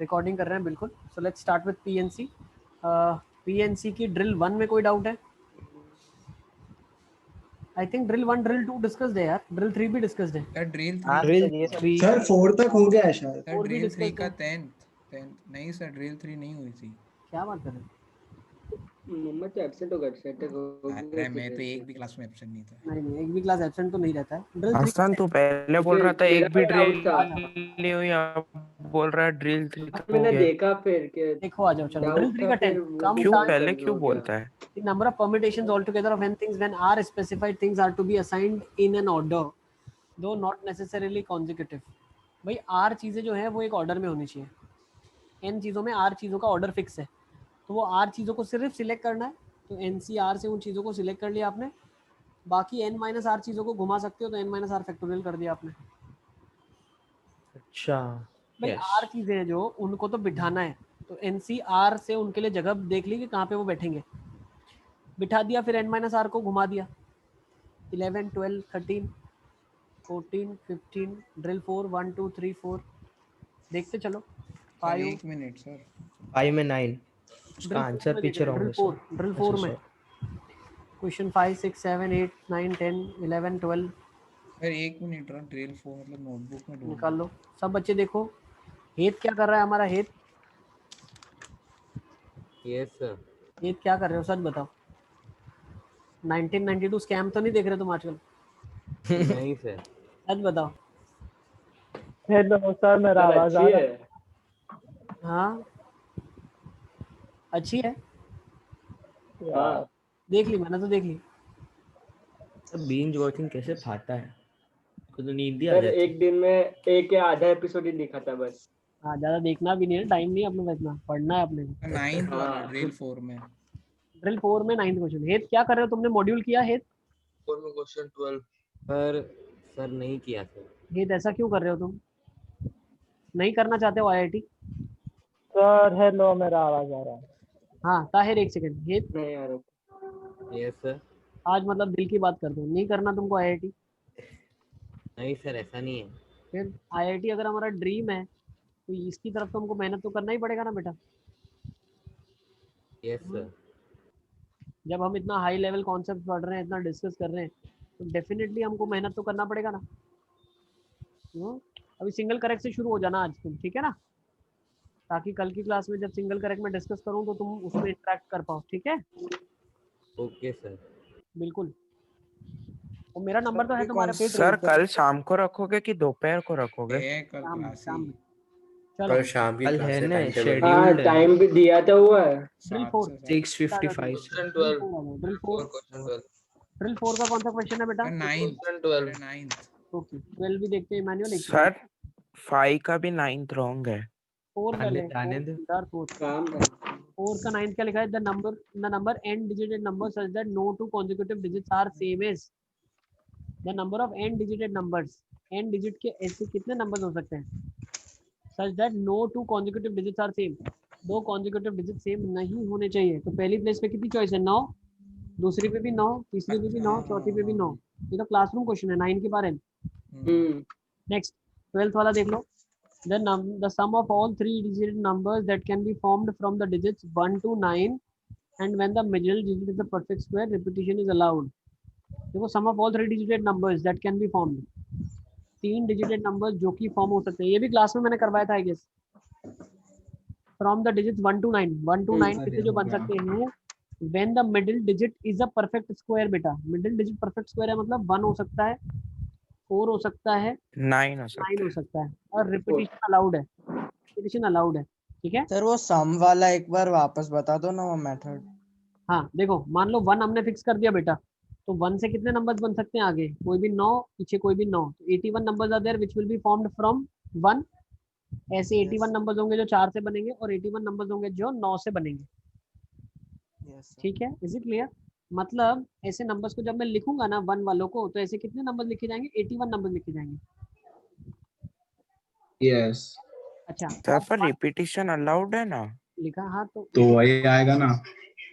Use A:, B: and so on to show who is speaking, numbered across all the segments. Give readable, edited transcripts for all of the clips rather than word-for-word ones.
A: Recording कर रहे हैं बिल्कुल। So let's start with PNC. PNC की ड्रिल 1 में कोई डाउट है? I think drill 1 drill 2 discussed है यार, ड्रिल 3 भी डिस्कस्ड है।
B: यार ड्रिल
C: ड्रिल 3
D: सर 4 तक हो गया है शायद।
A: और भी
B: ड्रिल 3
A: डिस्कस्ड
B: का
A: है।
B: 10th नहीं सर, ड्रिल 3 नहीं हुई थी।
A: क्या बात कर रहे हैं?
E: मोहम्मद तो एब्सेंट होगा सेट हो
B: अरे मैं तो एक भी क्लास में एब्सेंट नहीं था।
A: नहीं एक भी क्लास एब्सेंट तो नहीं रहता है। ड्रिल 3
C: आसान तो पहले बोल रहा था एक भी ड्रिल
E: था।
C: नहीं हुई, अब बोल रहा है ड्रिल 3 तो
E: मैंने
C: हो गया।
E: देखा फिर के
A: देखो आ जाओ चलो। ड्रिल 3 का 10 कम
C: क्यों
A: चांस
C: पहले क्यों बोलता है?
A: the number of permutations altogether of n things when r specified things are to be assigned in an order though not necessarily consecutive। भाई r चीज़ें जो है वो एक ऑर्डर में होनी चाहिए। n चीज़ों में r चीज़ों का ऑर्डर फिक्स है, तो वो r चीज़ों को सिर्फ सिलेक्ट करना है। तो n सी r से उन चीज़ों को सिलेक्ट कर लिया आपने, बाकी n माइनस r चीज़ों को घुमा सकते हो, तो n माइनस r फैक्टोरियल कर दिया आपने।
C: अच्छा
A: भाई r चीज़ें हैं जो उनको तो बिठाना है, तो n सी r से उनके लिए जगह देख ली कि कहाँ पे वो बैठेंगे, बिठा दिया। फिर n माइनस r को घुमा दिया। 11 12 13 14 15 ड्रिल 4 1 2 3 4 देखते चलो।
B: सर एक मिनट सर,
C: 5 में 9 उसका आंसर पीछे रॉन्ग है।
A: ड्रिल 4 में क्वेश्चन 5 6 7 8 9 10 11 12
B: सर एक मिनट रहा। ड्रिल 4 मतलब नोटबुक में ढूंढ
A: निकाल लो सब बच्चे। देखो हेत क्या कर रहा है हमारा। हेत
F: यस सर।
A: हेत क्या कर रहे हो, सच बताओ। 1992 स्कैम तो नहीं देख रहे तुम आजकल?
F: नहीं सर।
A: सच बताओ।
G: हेलो सर, मेरा आवाज आ रहा है?
A: हाँ अच्छी है,
G: हाँ
A: देख ली मैंने तो देख ली।
C: बिंज वॉचिंग कैसे खाता है, खुद नींद ही आ
E: सर
C: जाती
E: एक दिन में एक या आधा एपिसोड ही दिखा था बस।
A: हाँ ज़्यादा देखना भी नहीं है, टाइम नहीं है अपने पास इतना, पढ़ना है अपने को।
B: 9th वाला ड्रिल 4 में।
A: ड्रिल 4 में 9th क्वेश्चन। हेत क्या कर रहे हो तुमने, मॉड्यूल किया? हेत
F: क्वेश्चन 12 सर नहीं किया सर।
A: हेत ऐसा क्यों कर रहे हो तुम, नहीं करना चाहते हो आईआईटी?
G: सर हेलो, मेरा आवाज आ रहा है?
A: हाँ ताहिर एक सेकंड। हेत
E: नहीं आ रहा।
F: Yes sir.
A: आज मतलब दिल की बात कर दो, नहीं करना तुमको आईआईटी?
F: नहीं सर ऐसा नहीं है।
A: फिर आईआईटी अगर हमारा ड्रीम है तो इसकी तरफ तो हमको मेहनत तो करना ही पड़ेगा ना बेटा।
F: Yes sir.
A: जब हम इतना हाई लेवल कॉन्सेप्ट पढ़ रहे हैं, इतना डिस्कस कर रहे हैं, तो डेफिनेटली हमको मेहनत तो करना पड़ेगा ना। अभी सिंगल करेक्ट से शुरू हो जाना आज तुम, ठीक है ना, ताकि कल की क्लास में जब सिंगल करेक्ट में डिस्कस करूं तो तुम उसमें इंटरेक्ट कर पाओ, ठीक है?
F: Okay sir.
A: बिल्कुल। और मेरा नंबर तो है तुम्हारे पे।
C: सर कल शाम को रखोगे कि दोपहर को रखोगे?
B: कल
A: शाम
B: क्लास
A: शाम
B: ही।
A: में। चलो
D: कल शाम की
C: कल
D: क्लास
C: है
D: है,
C: ना
D: टाइम टेबल।
E: हाँ
C: शेड्यूल्ड है।
E: टाइम भी दिया था हुआ है।
A: ड्रिल
B: 7
A: 4
B: से 7।
C: 6:55 से।
A: ड्रिल 4 ड्रिल 4 का कौन सा क्वेश्चन है बेटा?
B: 9th।
A: ओके 12 भी देखते हैं मैनुअल।
C: सर 5 का भी 9th रॉन्ग है।
A: 4 का ले,
F: जाने दो।
A: 4
E: काम है।
A: 4 का 9th क्या लिखा है? The number n digited number such that no two consecutive digits are same as the number of n digited numbers. n digit के ऐसे कितने नंबर्स हो सकते हैं such that no two consecutive digits are same? दो consecutive digits same नहीं होने चाहिए। तो पहली प्लेस पे कितनी चॉइस है? 9, दूसरी पे भी 9, तीसरी पे भी 9, चौथी पे भी 9। ये तो क्लासरूम क्वेश्चन है 9 के बारे में। नेक्स्ट 12th वाला देख लो। The sum of all three-digit numbers that can be formed from the digits 1 to 9 and when the middle digit is a perfect square, repetition is allowed. देखो sum of all three-digit numbers that can be formed, 3 डिजिटेड numbers जो कि form हो सकते हैं। ये भी class में मैंने करवाया था I guess. From the digits 1 to 9, 1 to 9 कितने जो बन सकते हैं? when the middle digit is a perfect square। बेटा मिडिल डिजिट परफेक्ट स्क्वायर है मतलब 1 हो सकता है, 4 हो सकता है,
C: 9 हो
A: 9
C: सकता
A: हो
C: है।
A: सकता है, और रिपीटिशन अलाउड है। रिपीटिशन अलाउड है, ठीक है?
H: सर वो सम वाला एक बार वापस बता दो ना, वो मेथड।
A: हाँ देखो मान लो 1 हमने फिक्स कर दिया बेटा, तो 1 से कितने नंबर्स बन सकते हैं? आगे कोई भी 9, पीछे कोई भी 9, तो 81 numbers are there which will be formed from 1। ऐसे 81 नंबर्स होंगे जो 4 से बनेंगे और 81 नंबर्स होंगे जो 9 से बनेंगे। ठीक है, इज इट क्लियर? मतलब ऐसे नंबर्स को जब मैं लिखूंगा ना 1 वालों को, तो ऐसे कितने नंबर्स लिखे जाएंगे? 81 नंबर्स लिखे जाएंगे।
D: यस
A: अच्छा
C: सर पर रिपीटिशन अलाउड है ना?
A: लिखा, हाँ
D: तो वही आएगा ना।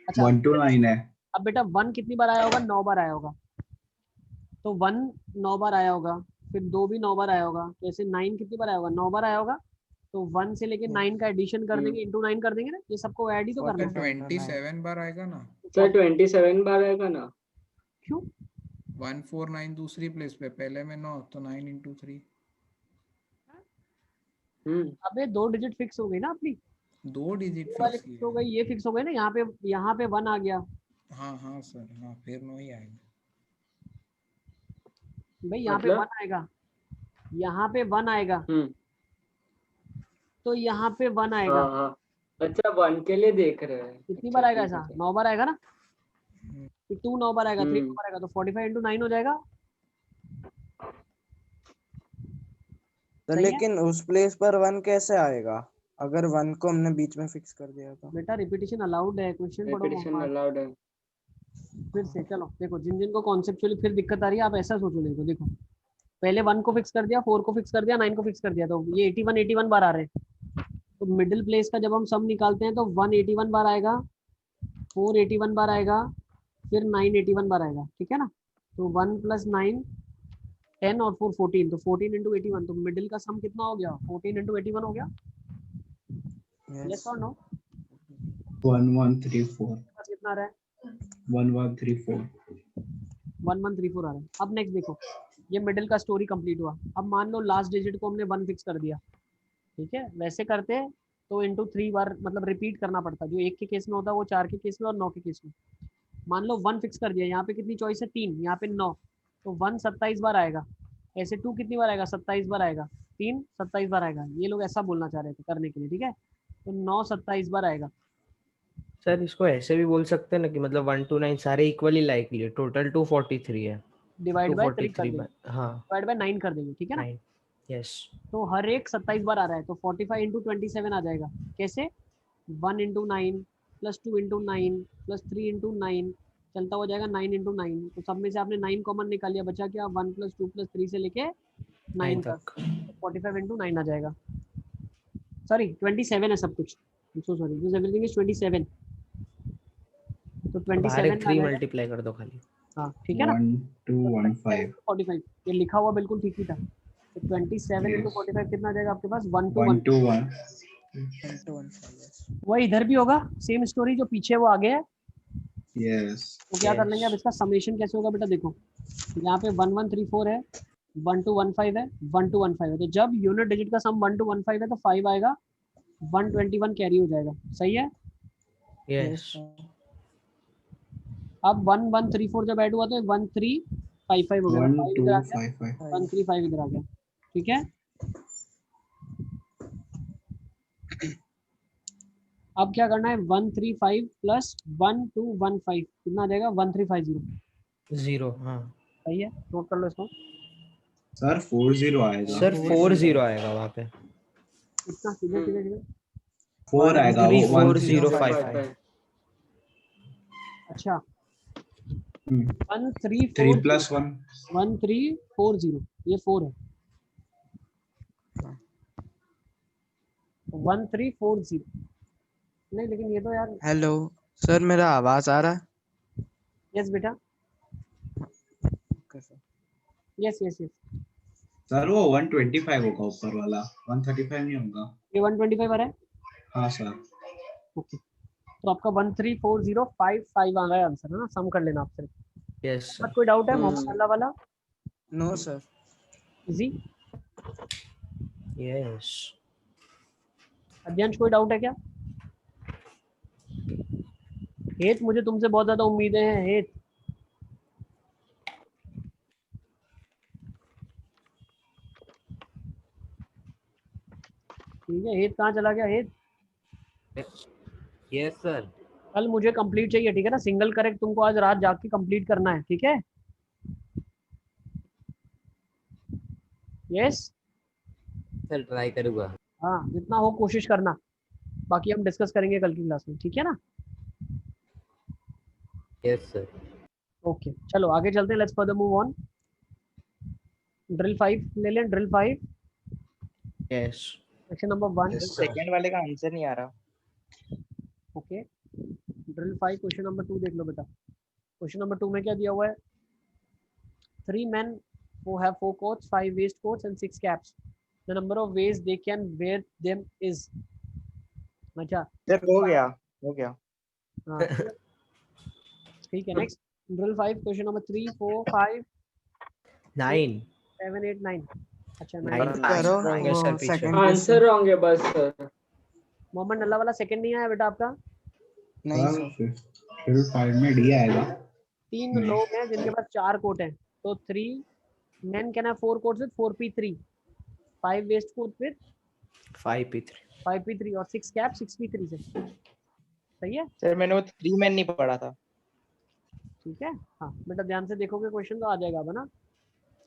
A: अच्छा
D: 1 to 9 है।
A: अब बेटा 1 कितनी बार आया होगा? 9 बार आया होगा। तो 1 9 बार आया होगा, फिर 2 भी 9 बार आया होगा, तो ऐसे 9 कितनी बार आया होगा? 9 बार आया होगा। तो 1 से लेके 9 का एडिशन कर देंगे, इंटू 9 कर देंगे ना, ये सबको ऐड ही तो करना
B: तो
A: है।
B: 27 बार आएगा ना।
E: सर 27 बार आएगा ना।
A: क्यों?
B: 149 दूसरी प्लेस पे, पहले में 9 तो 9 into 3।
A: अबे 2 डिजिट फिक्स हो गई ना अपनी,
B: 2 डिजिट
A: ये वाले
B: फिक्स
A: फिक्स
B: किए
A: हो गई, ये फिक्स हो गई ना, यहाँ पे 1 आ गया
B: हाँ हाँ सर, हाँ फिर 9 ही आएगा।
A: भाई, यहाँ पे
E: मतलब?
A: 1 आएगा, यहाँ पे 1 आएगा, तो यहाँ पे 1 आएगा।
E: हाँ हाँ, अच्छा 1 के लिए देख रहे हैं।
A: कितनी
E: अच्छा,
A: बार आएगा
E: ठीक है
A: ऐसा?
E: सर।
A: 9 बार आएगा ना, फिर 2 9 बार आएगा, 3 9
E: हम्म
A: बार आएगा, तो 45 into 9 हो जाएगा।
H: तो
A: सही है
H: लेकिन उस प्लेस पर 1 कैसे आएगा अगर 1 को हमने बीच में फिक्स कर दिया तो?
A: बेटा, रिपीटिशन अलाउड है, क्वेश्चन पढ़ो
E: रिपीटिशन
A: मोहम्मद।
E: अलाउड है।
A: फिर से चलो देखो, जिन जिन को कॉन्सेप्चुअली फिर दिक्कत आ रही है, आप ऐसा सोचो, नहीं तो देखो, पहले 1 को फिक्स कर दिया, 4 को फिक्स कर दिया, 9 को फिक्स कर दिया, तो ये 81 बार आ रहे हैं। तो मिडिल प्लेस का जब हम सम निकालते हैं तो 181 बार आएगा, 481 बार आएगा, फिर 981 बार आएगा, ठीक है ना। तो 1 + 9 10 और 4 14, तो 14 into 81, तो मिडिल का सम कितना हो गया? 14 into 81 हो गया। यस और नो?
D: 1134
A: कितना आ रहा है?
D: 1134
A: 1134 आ रहा है। अब नेक्स्ट देखो, ये मिडिल का स्टोरी कंप्लीट हुआ। अब मान लो लास्ट डिजिट को हमने 1 फिक्स कर दिया, ठीक है, वैसे करते तो इंटू 3 बार मतलब रिपीट करना पड़ता, जो 1 के केस में होता है वो 4 के केस में और 9 के केस में। मान लो 1 फिक्स कर दिया, यहाँ पे कितनी चॉइस है? 3, यहाँ पे 9, तो 1 27 बार आएगा। ऐसे 2 कितनी बार आएगा? 27 बार आएगा। 3 27 बार आएगा। ये लोग ऐसा बोलना चाह रहे थे करने के लिए, ठीक है, तो 9 27 बार आएगा।
C: सर इसको ऐसे भी बोल सकते हैं ना कि मतलब 1 to 9 सारे इक्वली लाइकली है, टोटल 243 है।
A: डिवाइड बाय 3 कर
C: 243
A: देंगे,
C: हाँ
A: डिवाइड बाय 9 कर देंगे, ठीक है ना।
C: 9 यस।
A: तो हर एक 27 बार आ रहा है, तो 45 into 27 आ जाएगा। कैसे? 1 into 9 + 2 into 9 + 3 into 9 चलता हो जाएगा 9 into 9। तो सब में से आपने 9 कॉमन निकाल लिया, बचा क्या? 1 + 2 + 3 से लेके 9 तक, 45 into 9 आ जाएगा। सॉरी 27 है सब कुछ, so sorry, this everything is 27, तो
C: बाहर
A: 27
C: एक
A: आ
C: 3
A: जाएगा।
C: मल्टीप्लाई कर दो खाली।
A: हाँ ठीक है ना।
D: 1215
A: 45 ये लिखा हुआ बिल्कुल ठीक ही था। तो 27 into 45 कितना आ जाएगा आपके पास? 1 to 1।
D: 121
A: वही इधर भी होगा, सेम स्टोरी, जो पीछे वो आगे है।
D: यस
A: तो क्या कर लेंगे अब, इसका समेशन कैसे होगा बेटा? देखो यहाँ पे 1134 है, 1215 है, 1215 है, तो जब यूनिट डिजिट का सम 1215 है तो 5 आएगा, 121 कैरी हो जाएगा। सही है।
C: यस
A: अब 1134 जब ऐड हुआ तो 1355 हो गया, 5 इधर आ गया,
D: 1255
A: 135 इधर आ गया, ठीक है। अब क्या करना है? 135 + 1215 कितना आ जाएगा? 1350।
C: 0 हाँ
A: सही है, नोट कर लो इसको।
D: सर 40 आएगा।
C: सर 40 आएगा वहाँ पे।
A: इतना सीधे सीधे सीधे।
D: 4 आएगा वो
C: 13405
D: 1055।
A: अच्छा
D: 3
A: 1340
D: + 1
A: 1340 ये 4 है, 1340 नहीं, लेकिन ये तो यार।
H: हेलो सर, मेरा आवाज आ रहा है?
A: यस बेटा,
H: okay sir.
A: Yes yes yes.
D: Sir वो 125 होगा ऊपर वाला, 135 नहीं होगा।
A: ये 125 आ रहा है।
D: हाँ सर।
A: ओके, तो आपका 134055 आ गया आंसर, है ना। सम कर लेना आप सिर्फ।
C: यस
A: बट कोई डाउट है मोहम्मद अल्लाह वाला?
H: No sir.
A: जी
C: यस
A: अध्यंश, कोई डाउट है क्या? हेत, मुझे तुमसे बहुत ज्यादा उम्मीदें हैं। हेत, ठीक है। हेत कहाँ चला गया? हेत,
F: यस सर।
A: कल मुझे कंप्लीट चाहिए, ठीक है ना। सिंगल करेक्ट तुमको आज रात जाग के कंप्लीट करना है, ठीक है। यस
F: सर ट्राई करूँगा।
A: हाँ, जितना हो कोशिश करना, बाकी हम डिस्कस करेंगे कल की क्लास में, ठीक है ना।
F: Yes sir.
A: ओके चलो आगे चलते हैं, let's further move on. Drill 5 ले लें, drill 5
C: yes
A: section number 1।
G: Second वाले का आंसर नहीं आ रहा।
A: ओके, ड्रिल 5 क्वेश्चन नंबर 2 देख लो बेटा। क्वेश्चन नंबर 2 में क्या दिया हुआ है? 3 men who have 4 coats, 5 waistcoats and 6 caps, the number of veg they can wear them is. अच्छा
H: सर हो गया
A: हाँ ठीक है। Next drill 5 question number 3 4 5
C: 9
A: 7 8 9। अच्छा 9
C: 9
H: करो
C: आएंगे
H: वो
C: सर पीछे।
H: second
E: आंसर रॉन्ग है बस सर।
A: मोहम्मद नल्ला वाला सेकंड नहीं आया बेटा आपका।
H: नहीं सर
D: फिर 5 में डी आएगा।
A: 3 लोग हैं जिनके पास 4 कोट हैं, तो 3 men can have 4 coats with 4p3, 5 waistcoat with
C: 5p3
A: 5p3 और 6 cap 6p3 से। सही है
G: सर मैंने वो 3 मैन नहीं पढ़ा था।
A: ठीक है। हाँ बेटा ध्यान से देखोगे क्वेश्चन तो आ जाएगा अब ना।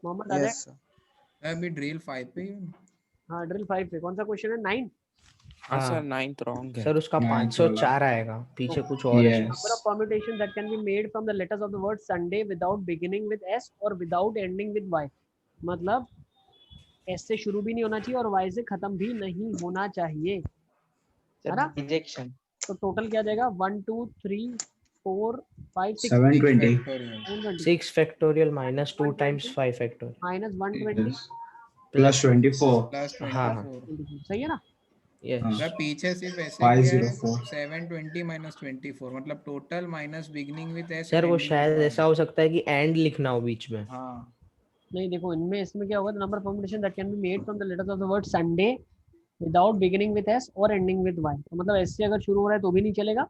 A: मोहम्मद आ जाएगा।
H: यस सर
B: मैं अभी ड्रिल 5 पे ही हूँ।
A: हाँ ड्रिल 5 पे कौन सा क्वेश्चन है 9।
F: हाँ
C: हाँ
F: सर 9th रॉन्ग है।
C: सर उसका
D: Ninth
C: 504 आएगा, पीछे कुछ और है।
A: Number of permutations that can be made from the letters of the word Sunday without beginning with S or without ending with Y। मतलब S से शुरू भी नहीं होना चाहिए और Y से खत्म भी नहीं होना चाहिए, है ना।
G: रिजेक्शन।
A: तो टोटल क्या जाएगा 1 2 3 4 5 6
D: 720
B: factorial
C: 6 factorial minus 2 times 5 factorial
A: minus 120
D: plus 24
B: plus
C: हाँ
B: 24।
A: सही है ना।
C: यस
B: मैं पीछे सिर्फ ऐसे किया है
D: 504
B: 720 माइनस 24 मतलब total minus beginning with S.
C: Sir वो शायद ऐसा हो सकता है कि एंड लिखना हो बीच में।
B: हाँ
A: नहीं देखो इनमें इसमें क्या होगा number permutation that can be made from the letters of the word Sunday without beginning with S और एंडिंग विद वाई। तो मतलब एस से अगर शुरू हो रहा है तो भी नहीं चलेगा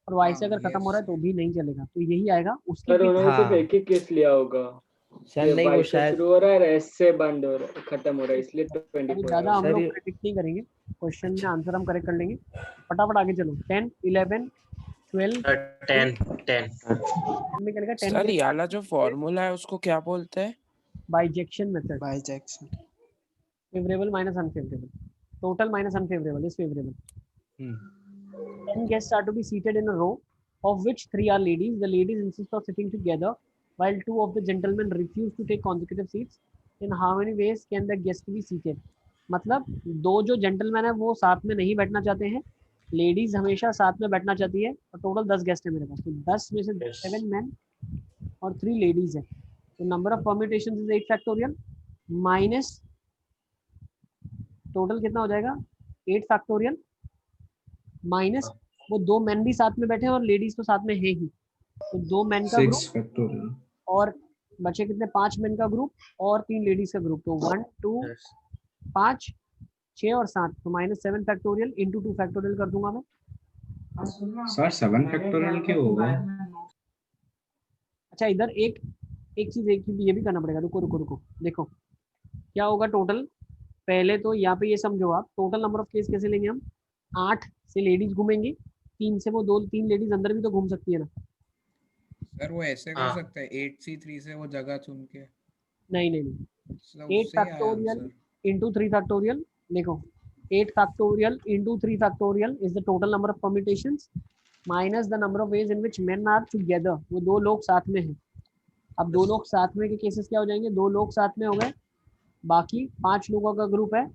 A: और वाई से
B: हाँ,
A: अगर खत्म हो
B: yes.
A: रहा है तो भी नहीं चलेगा। तो यही आएगा उसके
E: सर उन्होंने सिर्फ
C: हाँ।
E: एक ही केस लिया होगा।
C: सर
E: ये
C: नहीं वो
E: वाई से
C: शायद
E: शुरू हो रहा है एस से बंद हो रहा है खत्म हो रहा है इसलिए
A: अभी
E: 24
A: ज्यादा हम
C: सर
A: लोग
C: ये-
A: प्रेडिक्ट नहीं करेंगे, क्वेश्चन में आंसर हम करेक्ट कर लेंगे। फटाफट आगे चलो 10 11 12
I: 10
A: में क्या लिखा 10
F: सर
A: के
F: ये वाला जो फॉर्मूला है उसको क्या बोलते हैं?
A: Bijection method.
H: Bijection
A: favourable minus unfavourable, total minus unfavourable is favourable. 10 guests are to be seated in a row, of which 3 are ladies. The ladies insist on sitting together, while 2 of the gentlemen refuse to take consecutive seats. In how many ways can the guest be seated? मतलब 2 जो gentleman है वो साथ में नहीं बैठना चाहते हैं, लेडीज हमेशा साथ में बैठना चाहती है और टोटल 10 गेस्ट है मेरे पास। तो 10 में से 7 मैन और 3 लेडीज है। तो number of permutations is 8 factorial minus total कितना हो जाएगा 8 फैक्टोरियल माइनस वो 2 मैन भी साथ में बैठे हैं और लेडीज तो साथ में है ही, तो 2 मैन का
D: 6
A: ग्रुप
D: फैक्टोरियल
A: और बचे कितने 5 मैन का ग्रुप और 3 लेडीज का ग्रुप। तो 1 2 5 6 और 7 तो -7 फैक्टोरियल इंटू 2 फैक्टोरियल कर दूंगा मैं।
D: सर 7 फैक्टोरियल क्यों होगा?
A: अच्छा इधर एक चीज ये भी करना पड़ेगा। रुको देखो क्या होगा टोटल। पहले तो यहाँ पे ये समझो आप टोटल नंबर ऑफ केस कैसे लेंगे हम। 8 से लेडीज घूमेंगे, 3 से वो 2-3 लेडीज अंदर भी तो घूम सकती है ना।
B: सर वो ऐसे कर सकते हैं 8C3 से वो जगह चुन के।
A: नहीं
B: सर
A: 8
B: उससे ही आया
A: फैक्टोरियल
B: आंसर।
A: Into 3 factorial. देखो 8 factorial into 3 factorial is the total number of permutations minus the number of ways in which men are together. वो 2 लोग साथ में हैं। अब 2 लोग साथ में के केसेस क्या हो जाएंगे, 2 लोग साथ में हो गए, बाकी 5 लोगों का ग्रुप है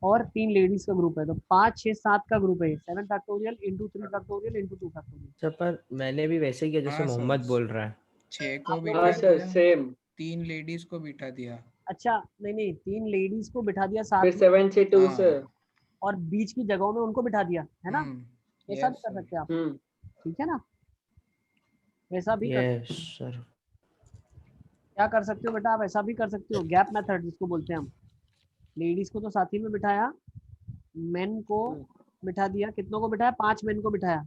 A: और 3 लेडीज का ग्रुप है। तो 5 6 7 का ग्रुप है 7 factorial into 3 factorial into 2 factorial.
C: Sir पर मैंने भी वैसे ही किया जैसे
B: हाँ सर,
C: मोहम्मद बोल रहा है।
B: 6 को
A: आप
B: बिठा
E: हाँ सर
B: दिया,
E: सेम।
B: 3 लेडीज को बिठा दिया।
A: अच्छा नहीं 3 लेडीज को बिठा दिया साथ
E: फिर
A: में
E: 7 से 2 से।
B: हाँ।
A: और बीच की जगहों में उनको बिठा दिया है ना। ऐसा भी
B: yes,
A: कर
B: sir.
A: सकते हैं आप,
E: हम्म
A: ठीक है ना। वैसा भी कर
C: यस सर।
A: क्या कर सकते हो बेटा आप, ऐसा भी कर सकते हो गैप मेथड जिसको बोलते हैं हम। लेडीज को तो साथी में बिठाया, मेन को बिठा दिया, कितनों को बिठाया 5 मेन को बिठाया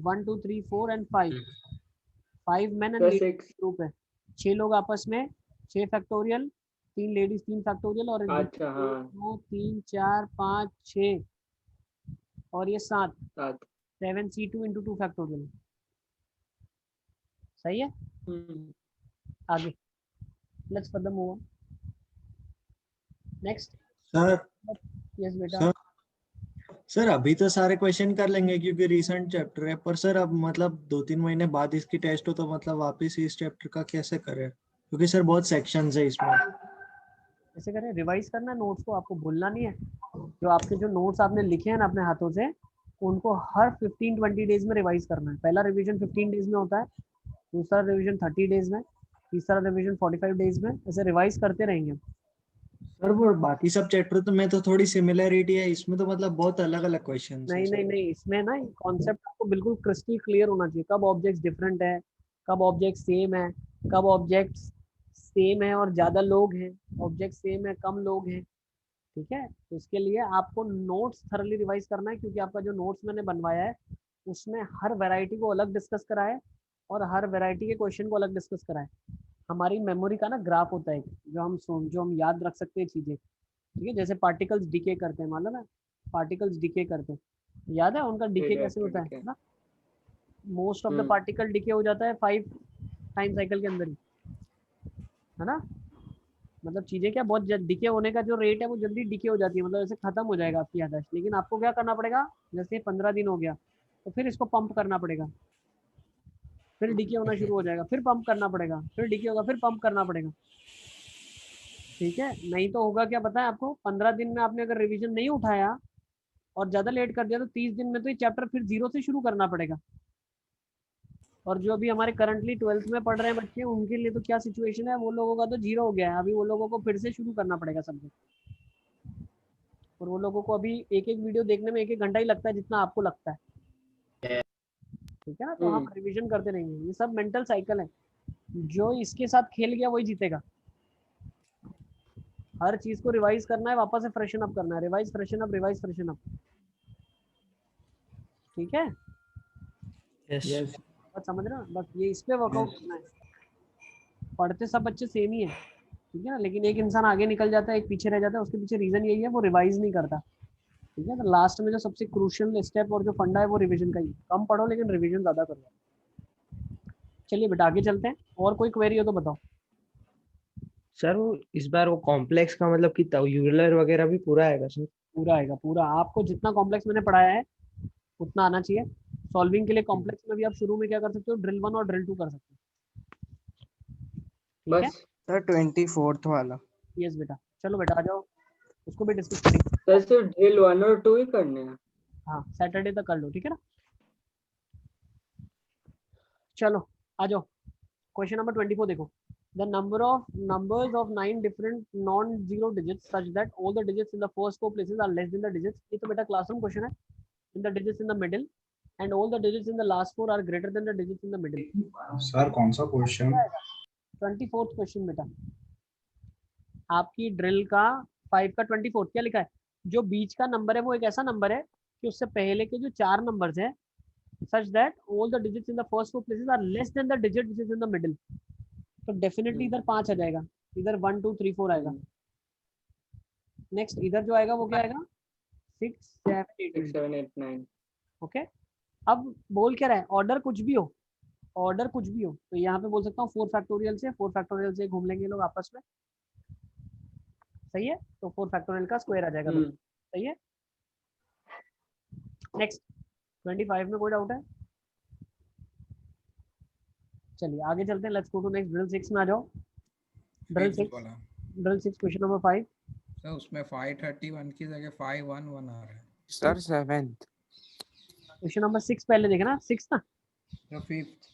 A: 1 2 3 4 and 5 main and
E: plus
A: ladies
E: 6।
A: Group है। 6 लोग आपस में 6 फैक्टोरियल 3 लेडीज 3 फैक्टोरियल और
E: अच्छा हाँ
A: 2 3 4 5 6 और ये 7
E: 7।
A: 7C2 into 2 factorial. सही है। आगे let's further move on. Next
J: sir
A: yes बेटा।
J: सर अभी तो सारे क्वेश्चन कर लेंगे क्योंकि रीसेंट चैप्टर है, पर सर अब मतलब 2-3 महीने बाद इसकी टेस्ट हो तो मतलब वापस इस चैप्टर का कैसे करें, क्योंकि सर बहुत सेक्शंस है इसमें।
A: ऐसे करें रिवाइज करना है नोट्स को, आपको भूलना नहीं है। जो आपके जो नोट्स आपने लिखे हैं ना अपने हाथों से उनको हर 15-20 डेज में रिवाइज करना है। पहला रिवीजन 15 डेज में होता है, दूसरा रिवीजन 30 डेज में, तीसरा रिवीजन 45 डेज में, ऐसे रिवाइज करते रहेंगे।
J: सर वो बाकी सब चैप्टर तो में तो थोड़ी सिमिलरिटी है, इसमें तो मतलब बहुत अलग अलग क्वेश्चन
A: नहीं नहीं नहीं, इसमें ना कॉन्सेप्ट आपको बिल्कुल क्रिस्टल क्लियर होना चाहिए, कब ऑब्जेक्ट्स डिफरेंट है, कब ऑब्जेक्ट सेम है, कब ऑब्जेक्ट्स सेम है और ज्यादा लोग हैं, ऑब्जेक्ट सेम है कम लोग हैं। ठीक है, तो इसके लिए आपको नोट्स थरली रिवाइज करना है, क्योंकि आपका जो नोट्स मैंने बनवाया है उसमें हर वैरायटी को अलग डिस्कस करा है और हर वैरायटी के क्वेश्चन को अलग डिस्कस करा है। हमारी मेमोरी का ना ग्राफ होता है जो हम याद रख सकते हैं चीजें। ठीक है, जैसे पार्टिकल्स डिके करते हैं, मालूम है पार्टिकल्स डिके करते हैं, याद है उनका डिके कैसे होता है ना? Most of the particle decay हो जाता है 5 टाइम साइकिल के अंदर ही, है ना? मतलब चीजें क्या बहुत डिके होने का जो रेट है वो जल्दी डिके हो जाती है, मतलब ऐसे खत्म हो जाएगा आपकी याददाश्त। लेकिन आपको क्या करना पड़ेगा, जैसे 15 दिन हो गया तो फिर इसको पंप करना पड़ेगा, फिर डिके होना शुरू हो जाएगा, फिर पंप करना पड़ेगा, फिर डिके होगा, फिर पंप करना पड़ेगा। ठीक है, नहीं तो होगा क्या पता है आपको, 15 दिन में आपने अगर रिवीजन नहीं उठाया और ज्यादा लेट कर दिया तो 30 दिन में तो ये चैप्टर फिर जीरो से शुरू करना पड़ेगा। और जो अभी हमारे करंटली 12th में पढ़ रहे हैं बच्चे, उनके लिए तो क्या सिचुएशन है, वो लोगों का तो जीरो हो गया है, अभी वो लोगों को फिर से शुरू करना पड़ेगा सब्जेक्ट। और वो लोगों को अभी एक एक वीडियो देखने में 1-1 घंटा ही लगता है जितना आपको लगता है। ठीक है ना, तो हम रिवीजन करते रहेंगे, ये सब मेंटल साइकिल है, जो इसके साथ खेल गया वही जीतेगा। हर चीज को रिवाइज करना है, वापस से फ्रेशन अप करना है, revise freshen up, revise freshen up. ठीक है,
C: यस
A: बस समझ रहे हो, बस ये इस पे वर्कआउट करना है। पढ़ते सब बच्चे सेम ही है, ठीक है ना, लेकिन एक इंसान आगे निकल जाता है, एक पीछे रह जाता है, उसके पीछे रीजन यही है, वो रिवाइज नहीं करता। ठीक है, तो लास्ट में जो सबसे क्रूशियल स्टेप और जो फंडा है वो रिवीजन का ही, कम पढ़ो लेकिन रिवीजन ज्यादा करो। चलिए बेटा आगे चलते हैं, और कोई क्वेरी हो तो बताओ।
C: सर, वो इस बार वो कॉम्प्लेक्स का मतलब कि यूलर वगैरह भी पूरा आएगा सर?
A: पूरा आएगा पूरा, आपको जितना कॉम्प्लेक्स मैंने पढ़ाया है उतना आना चाहिए। सॉल्विंग के लिए कॉम्प्लेक्स में भी आप शुरू में क्या कर सकते हो, ड्रिल 1 और ड्रिल 2 कर सकते हो। ठीक है
H: सर 24th वाला।
A: यस बेटा, चलो बेटा आ जाओ, उसको भी डिस्कस करेंगे।
E: सर सिर्फ ड्रिल 1 और 2 ही करने हैं?
A: हाँ, सैटरडे तक कर लो, ठीक है ना। चलो आ जाओ, क्वेश्चन नंबर 24 देखो। The numbers of 9 different non-zero digits such that all the digits in the first 4 places are less than the digits. ये तो बेटा क्लासरूम क्वेश्चन है। In the digits in the middle and all the digits in the last 4 are greater than the digits in the middle.
D: Sir कौन सा question?
A: 24th question बेटा, आपकी drill का 5 का 24 क्या लिखा है, जो बीच का नंबर है वो एक ऐसा नंबर है कि उससे पहले के जो 4 नंबर्स हैं such that all the digits in the first 4 places are less than the digit which is in the middle. तो डेफिनेटली इधर 5 आ जाएगा, इधर 1 2 3 4 आएगा। नेक्स्ट इधर जो आएगा वो क्या आएगा, 6 7 8 9। ओके, अब बोल क्या रहा है, ऑर्डर कुछ भी हो, ऑर्डर कुछ भी हो, तो यहाँ पे बोल सकता हूँ 4 फैक्टोरियल से घूम लेंगे लोग आपस में। सही है, तो 4 फैक्टोरियल का स्क्वायर आ जाएगा। सही है, नेक्स्ट 25 में कोई डाउट है? चलिए आगे चलते हैं, let's go to next drill 6 में आ जाओ। Drill 6 question number 5।
B: सर उसमें 531 की जगह 511 आ रहा है
F: सर 7th।
A: क्वेश्चन नंबर 6 पहले देखना, 6 ना,
B: तो 5th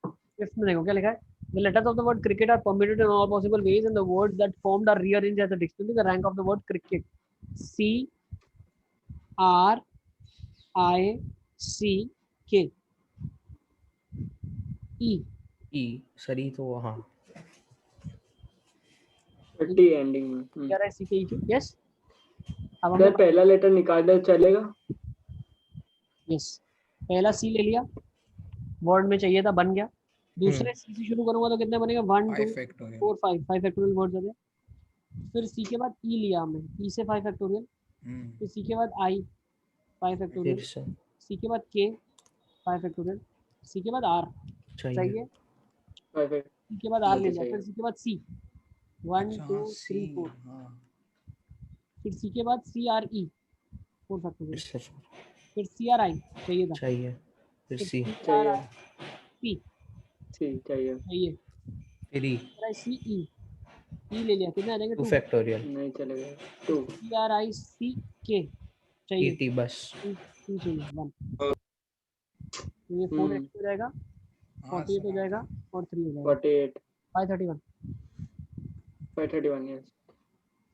A: 5th में देखो क्या लिखा है। The letters of the word cricket are permitted in all possible ways and the words that formed are rearranged as a dictionary. The rank of the word cricket, C R I C K E
C: sir E तो हाँ
E: 30 ending में।
A: क्या रहा है, C K E yes. अब
E: sir पहला letter निकाल दे चलेगा?
A: यस, पहला C ले लिया, वर्ड में चाहिए था, बन गया। दूसरे C से शुरू करूंगा तो कितने बनेगा, 1 2 4 5 फैक्टोरियल वर्ड्स आ गए। फिर C के बाद E लिया हमने, E से 5 फैक्टोरियल, फिर C के बाद I 5 फैक्टोरियल, C के बाद K 5 फैक्टोरियल, C के बाद R चाहिए, C के बाद R ले लिया, फिर C के बाद C 1 2 3 4, फिर C के बाद CRE 4 फैक्टोरियल, फिर CRI चाहिए था,
C: फिर C
A: चाहिए, फिर CE ले लिया, कितने आ जाएंगे,
C: 2 फैक्टोरियल
E: नहीं चलेगा, 2
A: CRICK चाहिए,
C: ET बस
A: 2 चाहिए 1, तो ये 4x हो जाएगा, 48 हो जाएगा और 3 हो जाएगा,
E: 48
A: 531
E: 531 यस।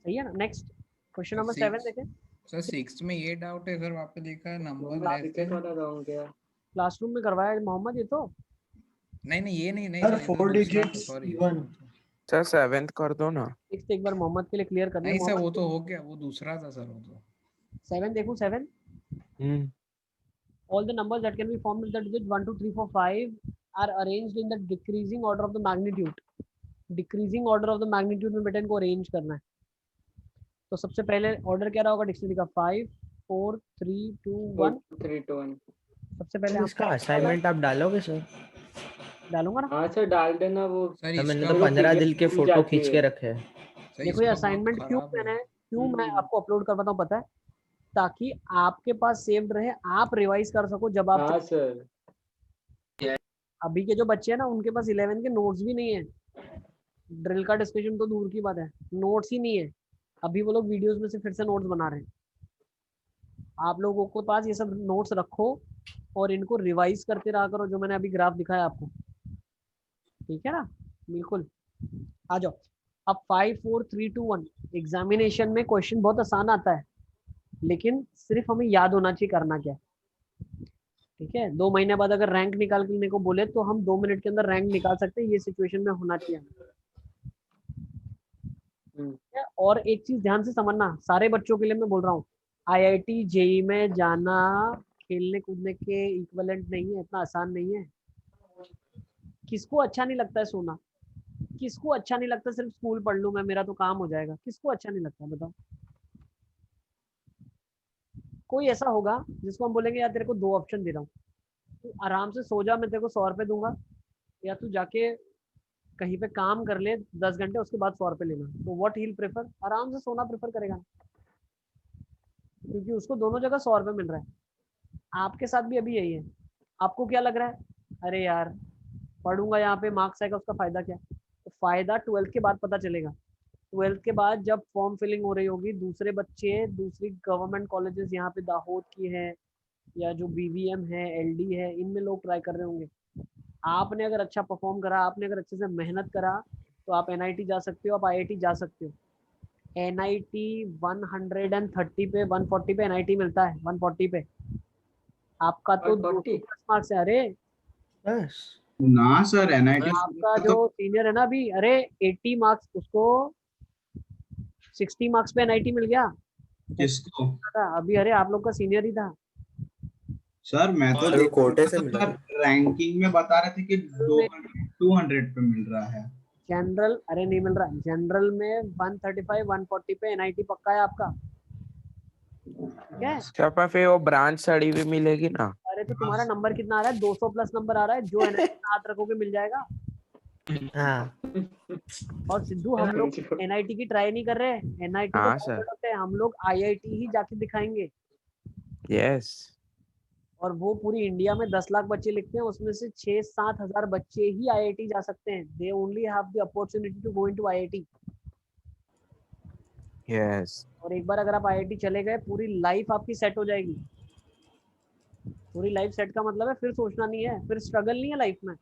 A: सही है ना। नेक्स्ट क्वेश्चन नंबर 7 देखें।
B: सर 6 में ये डाउट है सर, वहाँ पे देखा है नंबर लेस
E: क्रिकेट
B: देन।
E: वाला रॉन्ग गया।
A: क्लासरूम में करवाया है मोहम्मद ये तो।
B: नहीं ये नहीं
J: सर
B: सर, ये तो
J: 4
B: दूसरा था,
J: digits
B: sorry.
J: Even.
I: Sir 7th कर दो ना।
A: एक बार मोहम्मद के लिए क्लियर कर
B: नहीं
A: दिया।
B: सर वो तो हो गया, वो दूसरा था सर वो तो।
A: 7 देखूं 7। All the numbers that can be formed with the digit 1, 2, 3, 4, 5 are arranged in the decreasing order of the magnitude. Decreasing order of the magnitude में बेटा इनको अरेंज करना है। तो सबसे पहले ऑर्डर क्या रहा होगा डिक्शनरी का? 5 4 3 2 1।
E: 3 2 1।
A: सबसे पहले
C: इसका असाइनमेंट आप डालोगे सर?
A: डालूंगा ना।
E: हाँ सर डाल देना वो।
B: सर
C: मैंने
B: इसका
C: तो 15 दिल के
E: खुल
C: फोटो
E: जाती
C: खींच
E: है।
C: के रखे हैं।
B: सर
A: देखो ये
B: इसका बहुत
A: असाइनमेंट क्यों
B: खराब है।
A: मैंने क्यों मैं आपको अपलोड करवाता हूँ पता है? ताकि आपके पास सेव्ड रहे, आप रिवाइज कर सको जब आप।
E: हाँ सर।
A: अभी के जो बच्चे हैं ना उनके पास 11 के नोट्स भी नहीं है। ड्रिल का डिस्कशन तो दूर की बात है, नोट्स ही नहीं है। अभी वो लोग वीडियोस में से फिर से नोट्स बना रहे हैं। आप लोगों को पास ये सब नोट्स रखो और इनको रिवाइज करते रहा करो, जो मैंने अभी ग्राफ दिखाया आपको। ठीक है ना, बिल्कुल। आ जाओ अब 5 4 3 2 1। एग्जामिनेशन में क्वेश्चन बहुत आसान आता है, लेकिन सिर्फ हमें याद होना चाहिए करना क्या है। ठीक है, 2 महीने बाद अगर रैंक निकालने को बोले तो हम 2 मिनट के अंदर रैंक निकाल सकते हैं। ये सिचुएशन में होना चाहिए। और एक चीज ध्यान से समझना, सारे बच्चों के लिए मैं बोल रहा हूँ, IIT जेई में जाना खेलने कूदने के इक्विवेलेंट नहीं है, इतना आसान नहीं है। किसको अच्छा नहीं लगता है सोना? किसको अच्छा नहीं लगता सिर्फ स्कूल पढ़ लूं मैं, मेरा तो काम हो जाएगा? किसको अच्छा नहीं लगता बताओ? कोई ऐसा होगा जिसको हम बोलेंगे यार तेरे को 2 ऑप्शन दे रहा हूँ, तू आराम से सो जा, मैं तेरे को 100 रुपये दूंगा, या तू जाके कहीं पे काम कर ले 10 घंटे, उसके बाद 100 रुपये लेना। तो व्हाट ही प्रेफर? आराम से सोना प्रेफर करेगा, क्योंकि उसको दोनों जगह 100 रुपये मिल रहा है। आपके साथ भी अभी यही है। आपको क्या लग रहा है? अरे यार पढ़ूंगा यहाँ पे, मार्क्स आएगा, उसका फायदा क्या? तो फायदा 12th के बाद पता चलेगा। 12th के बाद जब फॉर्म फिलिंग हो रही होगी, दूसरे बच्चे दूसरी गवर्नमेंट कॉलेजेस यहाँ पे दाहोद की है या जो BVM है, LD है, इनमें लोग ट्राई कर रहे होंगे। आपने अगर अच्छा परफॉर्म करा, आपने अगर अच्छे से मेहनत करा, तो आप NIT जा सकते हो, आप IIT जा सकते हो। NIT 130 पे 140 पे NIT मिलता है, 140 पे। आपका तो 200 प्लस मार्क्स है। अरे
C: बस
D: ना सर NIT
A: आपका जो सीनियर है ना अभी, अरे 80 मार्क्स, उसको 60 मार्क्स पे NIT मिल गया।
D: किसको?
A: अभी अरे आप लोग का सीनियर ही था।
D: सर मैं तो
I: सर, कोटे से मिला।
D: रैंकिंग में बता रहे थे कि 200 पे मिल रहा है।
A: जनरल अरे नहीं मिल रहा, जनरल में 135 140 पे NIT पक्का है आपका। ठीक है,
I: अच्छा पर फिर वो ब्रांच साड़ी भी मिलेगी ना?
A: अरे तो तुम्हारा नंबर कितना आ रहा है? 200 प्लस नंबर आ रहा है, जो NIT में हाथ रखोगे मिल जाएगा।
C: हाँ
A: और सिद्धू हम लोग NIT की ट्राई नहीं कर रहे, NIT तो
I: हाँ,
A: बहुत
I: सर।
A: गलत है। हम लोग IIT ही जाके दिखाएंगे।
I: यस।
A: और वो पूरी इंडिया में 10 लाख बच्चे लिखते हैं, उसमें से 6-7 हजार बच्चे ही IIT जा सकते हैं। They only have the opportunity to go into IIT।
I: Yes.
A: और एक बार अगर आप IIT चले गए, पूरी लाइफ आपकी सेट हो जाएगी। पूरी लाइफ सेट का मतलब है फिर सोचना नहीं है, फिर स्ट्रगल नहीं है लाइफ में।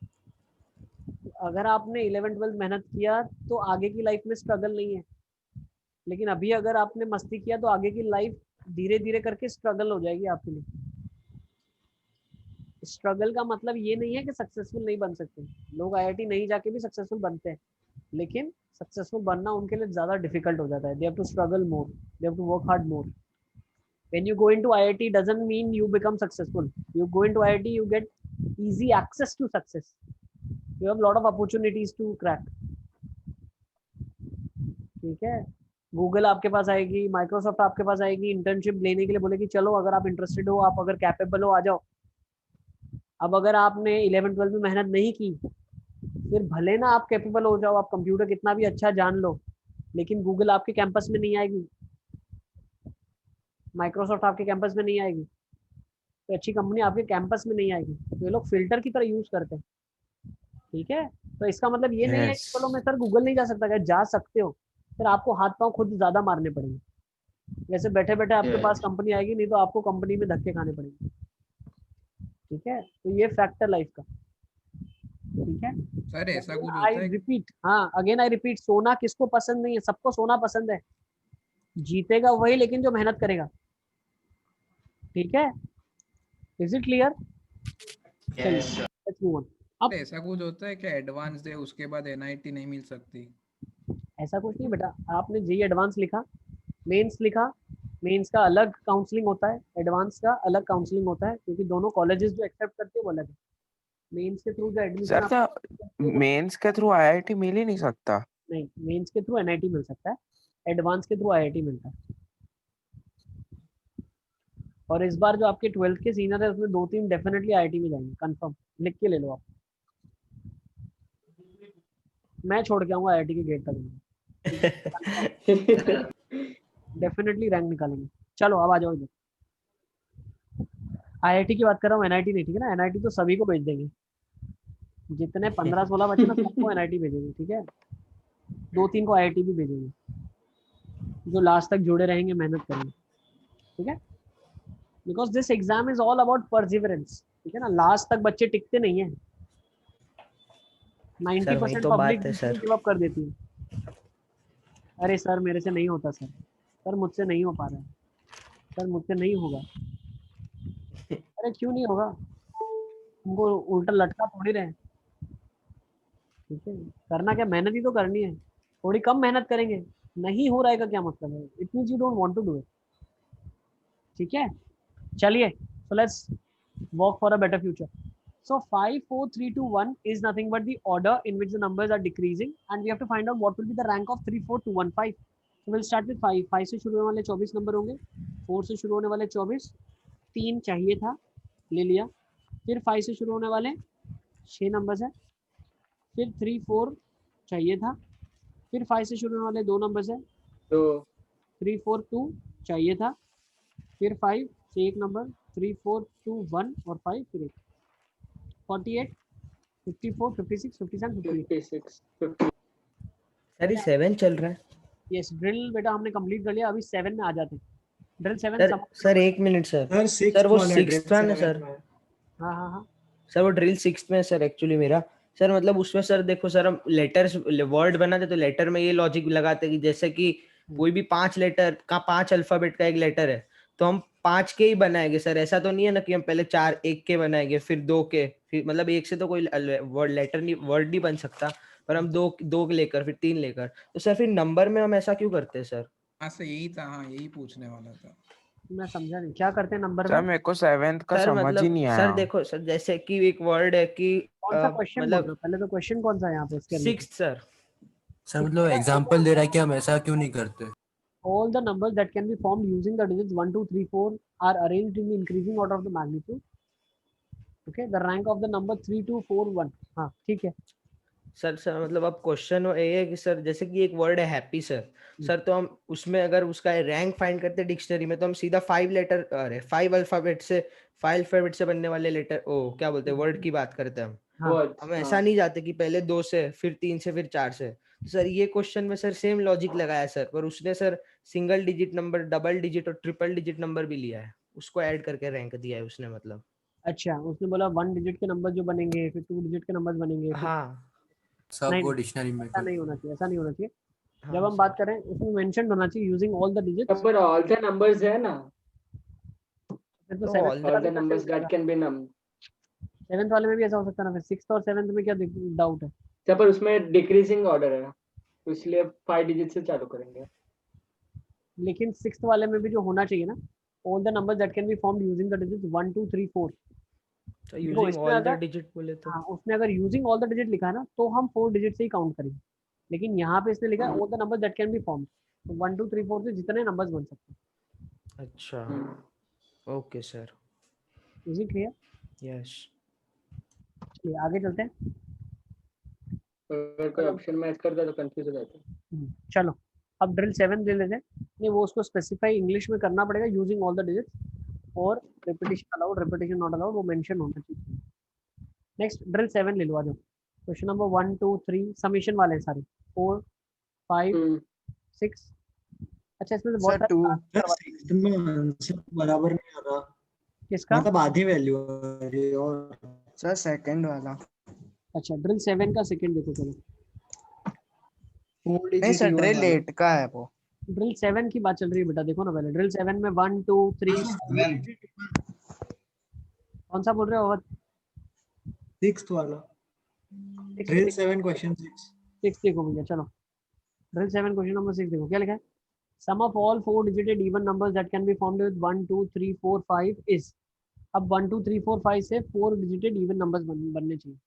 A: अगर आपने 11th 12th मेहनत किया तो आगे की लाइफ में स्ट्रगल नहीं है। लेकिन अभी अगर आपने मस्ती किया तो आगे की लाइफ धीरे धीरे करके स्ट्रगल हो जाएगी आपके लिए। स्ट्रगल का मतलब ये नहीं है कि सक्सेसफुल नहीं बन सकते। लोग IIT नहीं जाके भी सक्सेसफुल बनते हैं, लेकिन सक्सेसफुल बनना उनके लिए ज़्यादा डिफिकल्ट हो जाता है। They have to struggle more, they have to work hard more. When you go into IIT doesn't mean you become successful. You go into IIT, you get easy access to success. You have a lot of opportunities to crack. ठीक है, Google आपके पास आएगी, Microsoft आपके पास आएगी, internship लेने के लिए बोलेगी चलो अगर आप इंटरेस्टेड हो, आप अगर कैपेबल हो आ जाओ। अब अगर आपने 11th 12th में मेहनत नहीं की, फिर भले ना आप कैपेबल हो जाओ, आप कंप्यूटर कितना भी अच्छा जान लो, लेकिन गूगल आपके कैंपस में नहीं आएगी, माइक्रोसॉफ्ट आपके कैंपस में नहीं आएगी, तो अच्छी कंपनी आपके कैंपस में नहीं आएगी। तो ये लोग फिल्टर की तरह यूज करते हैं। ठीक है, तो इसका मतलब ये नहीं है कि चलो मैं सर गूगल नहीं जा सकता, क्या जा सकते हो, फिर आपको हाथ पांव खुद ज्यादा मारने पड़ेंगे। वैसे बैठे बैठे आपके पास कंपनी आएगी, नहीं तो आपको कंपनी में धक्के खाने पड़ेंगे। ठीक है, तो ये फैक्टर लाइफ का। ठीक है
B: सर ऐसा कुछ होता
A: आई
B: है?
A: रिपीट, हाँ अगेन आई रिपीट, सोना किसको पसंद नहीं है? सबको सोना पसंद है। जीतेगा वही, लेकिन जो मेहनत करेगा। ठीक है, is it clear? Let's move on. अब
B: ऐसा कुछ होता है कि एडवांस दे उसके बाद एनआईटी नहीं मिल सकती?
A: ऐसा कुछ नहीं बेटा, आपने जेई एडवांस लिखा, मेंस लिखा, मेंस का अलग काउंसलिंग होता है, एडवांस का अलग काउंसलिंग होता है, क्योंकि दोनों कॉलेजेस जो एक्सेप्ट करते हैं वो अलग है। मेंस के थ्रू जो एडमिशन
I: सर तो मेंस के थ्रू आईआईटी मिल ही नहीं सकता?
A: नहीं, मेंस के थ्रू एनआईटी मिल सकता है, एडवांस के थ्रू आईआईटी मिलता है। और इस बार जो आपके 12th के सीनियर है उसमें 2-3 डेफिनेटली आईआईटी में जाएंगे, कंफर्म, लिख के ले लो आप। मैं छोड़ के आऊंगा आईआईटी के गेट तक, डेफिनेटली रैंक निकालेंगे। चलो अब आ जाओ इधर। आईआईटी की बात कर रहा हूँ, एनआईटी नहीं, ठीक है ना? एनआईटी तो सभी को भेज देंगे, जितने 15-16 बचे ना सबको एनआईटी भेजेंगे, ठीक है? 2-3 को आईआईटी भी भेजेंगे, जो लास्ट तक जुड़े रहेंगे, मेहनत करेंगे, ठीक है? Because this exam is all about perseverance, ठीक है ना? लास्ट तक बच्चे टिकते नहीं है, 90%
C: तो
A: पब्लिक
C: बात है सर।
A: गिव अप कर देती है। अरे सर मेरे से नहीं होता सर मुझसे नहीं हो पा रहा है, सर मुझसे नहीं होगा। अरे क्यों नहीं होगा? तुमको उल्टा लटका थोड़ी रहे, ठीक है? करना क्या, मेहनत ही तो करनी है, थोड़ी कम मेहनत करेंगे, नहीं हो रहा है का क्या मतलब है? It means you don't want to do it, ठीक है? चलिए, so let's work for a better future. So 5, 4, 3, 2, 1 is nothing but the order in which the numbers are decreasing, and we have to find out what will be the rank of 3, 4, 2, 1, 5. So we'll start with 5. 5 से शुरू होने वाले 24 number होंगे, 4 से शुरू होने वाले 24, 3 चाहिए था, ले लिया। फिर 5 से शुरू होने वाले 6 नंबर्स है, फिर 3, 4 चाहिए था, फिर 5 से शुरू होने वाले 2 नंबर्स है,
E: तो
A: 3, 4, 2 चाहिए था, फिर 5 से एक नंबर, 3, 4, 2, 1 और 5 फिर एक, 48, 54, 56, 57, 58।
E: 56 50
C: सर ये 7 चल रहा है।
A: यस, ड्रिल बेटा हमने कंप्लीट कर लिया, अभी 7 में आ जाते हैं। ड्रिल 7
C: सर सर एक मिनट सर,
J: सर
C: सर वो
J: 6th
C: 6th में है सर।
A: हाँ हाँ हाँ,
C: सर वो ड्रिल 6th में है सर एक्चुअली मेरा। सर मतलब उसमें सर देखो सर, हम लेटर्स वर्ड बनाते तो लेटर में ये लॉजिक लगाते कि जैसे कि कोई भी 5 लेटर का 5 अल्फाबेट का एक लेटर है तो हम 5 के ही बनाएंगे सर। ऐसा तो नहीं है ना कि हम पहले 4 1 के बनाएंगे फिर 2 के, फिर मतलब एक से तो कोई वर्ड लेटर नहीं, वर्ड नहीं बन सकता, पर हम 2 लेकर फिर 3 लेकर, तो सर फिर नंबर में हम ऐसा क्यों करते हैं सर?
B: हाँ सर यही था, हाँ यही पूछने वाला था।
A: मैं समझा नहीं क्या करते हैं नंबर
I: सर
A: में।
I: मेरे को 7th का
C: सर
I: समझ ही
C: मतलब
I: नहीं
C: सर
I: आया।
C: देखो सर, जैसे कि एक वर्ड है कि
A: कौन सा क्वेश्चन बोल रहे
C: मतलब
A: हो? पहले तो क्वेश्चन कौन सा है यहाँ पे इसके अंदर?
C: 6th sir.
F: सर मतलब एग्जांपल दे रहा है कि हम ऐसा क्यों नहीं करते?
A: All the numbers that can be formed using the digits 1, 2, 3, 4 are arranged in the increasing order of the magnitude. Okay, the rank of the number 3, 2, 4, 1. हाँ ठीक है।
C: सर मतलब अब क्वेश्चन ये है कि सर जैसे कि एक वर्ड है हैप्पी सर तो हम उसमें अगर उसका रैंक फाइंड करते हैं डिक्शनरी में तो हम सीधा 5 लेटर, अरे 5 अल्फाबेट से बनने वाले लेटर, ओ क्या बोलते हैं, वर्ड की बात करते हैं
A: हाँ,
E: वर्ड्स
C: हम ऐसा नहीं जाते कि पहले 2 से फिर 3 से फिर 4 से। तो सर ये क्वेश्चन में सर सेम लॉजिक लगाया सर, पर उसने sir single digit number, double digit और ट्रिपल डिजिट नंबर भी लिया है, उसको ऐड करके रैंक दिया है उसने मतलब।
A: अच्छा उसने बोला 1 डिजिट के नंबर जो बनेंगे, फिर 2 डिजिट के नंबर बनेंगे, फिर
C: हाँ
F: सब
A: नहीं
F: वो
A: नहीं,
F: डिक्शनरी में
A: ऐसा नहीं होना चाहिए, ऐसा नहीं होना चाहिए।
C: हाँ
A: जब हम
C: सर।
A: बात करें उसमें मेंशन होना चाहिए यूजिंग ऑल द डिजिट्स,
E: पर ऑल द नंबर्स है ना,
A: फिर तो
C: तो
A: 7th
C: all the-
E: ऑल
A: वाले
E: द
A: में
E: नंबर्स
A: कैसे हो
E: दैट
A: जाएगा?
E: कैन बी नम
A: 7th वाले में भी ऐसा हो सकता है ना, फिर 6th और 7th में क्या डाउट है?
E: जब पर उसमें डिक्रीजिंग ऑर्डर है तो इसलिए 5 डिजिट से चालू करेंगे।
A: लेकिन 6th वाले में भी जो होना चाहिए ना, all the numbers that can be formed using the digits 1, 2, 3, 4।
C: तो
A: देखो
C: यूजिंग
A: इसमें
C: ऑल द
A: अगर
C: डिजिट बोले तो
A: हाँ उसने अगर यूजिंग ऑल द डिजिट लिखा है ना तो हम 4 डिजिट से ही काउंट करेंगे, लेकिन यहाँ पे इसने लिखा है all the numbers that can be formed, तो 1, 2, 3, 4 से जितने नंबर्स बन सकते हैं।
C: अच्छा okay sir,
A: is it clear?
C: Yes.
A: चलिए आगे चलते हैं।
E: अगर कोई ऑप्शन मैच करता है तो कंफ्यूज हो जाता है।
A: चलो अब ड्रिल 7 ले लेते हैं। नहीं वो उसको स्पेसिफाई इंग्लिश में करना पड़ेगा, यूजिंग ऑल द डिजिट्स और repetition allowed, repetition not allowed, वो मेंशन होना चाहिए। नेक्स्ट ड्रिल 7 ले लो, आ जाओ। क्वेश्चन नंबर 1, 2, 3 समीशन वाले हैं सारे, 4, 5, 6। अच्छा इसमें से बहुत
H: सर 2
J: सर 6th में आंसर बराबर नहीं आ रहा,
A: किसका?
J: मतलब आधी वैल्यू आ रही है और
H: सर सेकंड वाला।
A: अच्छा ड्रिल 7 का सेकंड देखो चलो।
J: 4
H: नहीं
J: डिजिट
H: सर
J: इवन
H: ड्रिल
J: वाला।
H: 8 का है वो।
A: ड्रिल 7 की बात चल रही है बेटा, देखो ना पहले ड्रिल 7 में 1 2 3 कौन सा बोल रहे हो?
J: सिक्स्थ वाला ड्रिल 7 क्वेश्चन 6।
A: 6 देखो भैया, चलो ड्रिल 7 क्वेश्चन नंबर 6 देखो क्या लिखा है। Sum of all 4 digited even numbers that can be formed with 1 2 3 4 5 is. अब 1 2 3 4 5 से 4 डिजिटेड इवन नंबर्स बनने चाहिए।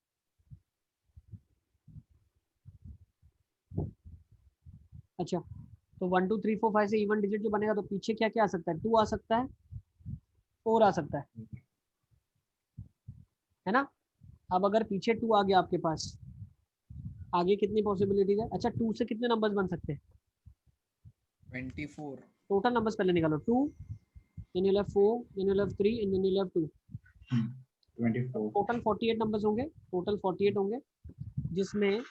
A: अच्छा, तो 1 2 3 4 5 से इवन डिजिट जो बनेगा तो पीछे क्या क्या आ सकता है? 2 आ सकता है, 4 आ सकता है ना। अब अगर पीछे 2 आ गया आपके पास, आगे कितनी पॉसिबिलिटीज है? अच्छा, 2 से कितने नंबर्स बन सकते हैं?
B: 24।
A: टोटल नंबर्स पहले निकालो। 2, then you'll have 4, then you'll have 3 and then you'll have 2।
D: 24।
A: Total 48 numbers होंगे, टोटल 48 होंगे, जिसमें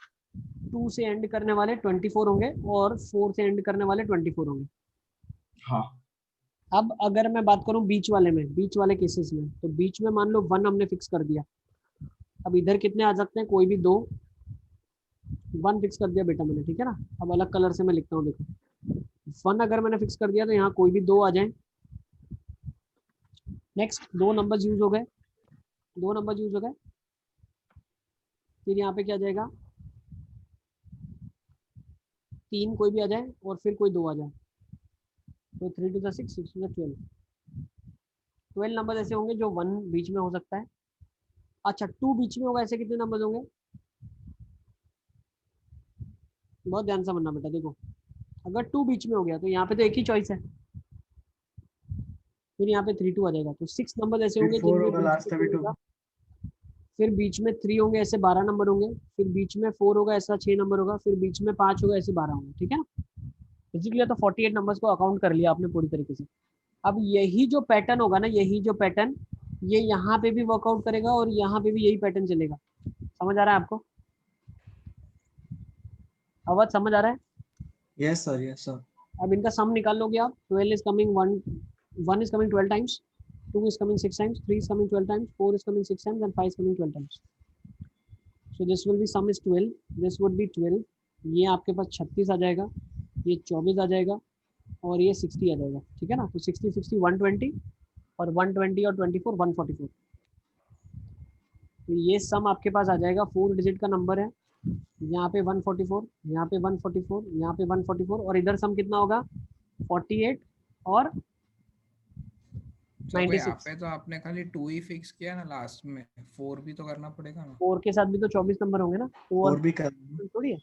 A: 2 से एंड करने वाले 24 होंगे और 4 से एंड करने वाले 24 होंगे।
D: हाँ।
A: अब अगर मैं बात करूं बीच वाले में, बीच वाले केसेस में, तो बीच में मान लो 1 हमने फिक्स कर दिया। अब इधर कितने आ सकते हैं? कोई भी 2। 1 फिक्स कर दिया बेटा मैंने, ठीक है ना। अब अलग कलर से मैं लिखता हूँ, देखो 1 अगर मैंने फिक्स कर दिया तो यहाँ कोई भी 2 आ जाए। नेक्स्ट 2 नंबर्स यूज हो गए, 2 नंबर यूज हो गए। फिर यहाँ पे क्या जाएगा? 3 कोई भी आ जाए और फिर कोई 2 आ जाए, तो 3 2 6 6 2 12। 12 नंबर ऐसे होंगे जो 1 बीच में हो सकता है। अच्छा, 2 बीच में होगा, ऐसे कितने नंबर होंगे? बहुत ध्यान से बनना बेटा, देखो अगर 2 बीच में हो गया तो यहाँ पे तो एक ही चॉइस है, फिर यहाँ पे 3 2 आ जाएगा, तो 6 नंबर ऐसे होंगे
J: 4
A: जिनमें
J: होगा,
A: बीच
J: लास्ट
A: में
J: अभी
A: 2
J: 2।
A: होगा, फिर बीच में 3 होंगे, ऐसे 12 नंबर होंगे, फिर बीच में 4 होगा, ऐसा 6 नंबर होगा, फिर बीच में 5 होगा, ऐसे 12 होंगे, ठीक है ना। बेसिकली तो 48 नंबर्स को अकाउंट कर लिया आपने पूरी तरीके से। अब यही जो पैटर्न होगा ना, यही जो पैटर्न, ये यहाँ पे भी वर्कआउट करेगा और यहाँ पे भी यही पैटर्न चलेगा। समझ आ रहा है आपको? आवाज समझ आ रहा है?
J: Yes sir, yes sir.
A: अब इनका सम निकाल लोगे आप। 12 is coming 1 is coming 12 times, 2 is coming 6 times, 3 is coming 12 times, 4 is coming 6 times and 5 is coming 12 times. So this will be sum is 12, this would be 12, ये आपके पास 36 आ जाएगा, ये 24 आ जाएगा और ये 60 आ जाएगा, ठीक है ना। तो 60 60 120 और 120 और 24 144। तो ये सम आपके पास आ जाएगा, 4 डिजिट का नंबर है, यहाँ पे 144, यहाँ पे 144, यहाँ पे 144 और इधर सम कितना होगा? 48 और
B: तो भाई
A: 96।
B: आप पे तो आपने खाली 2 ही फिक्स किया ना, लास्ट में 4 भी तो करना पड़ेगा ना।
A: 4 के साथ भी तो 24 नंबर होंगे ना, तो
J: और भी कर
A: थोड़ी है।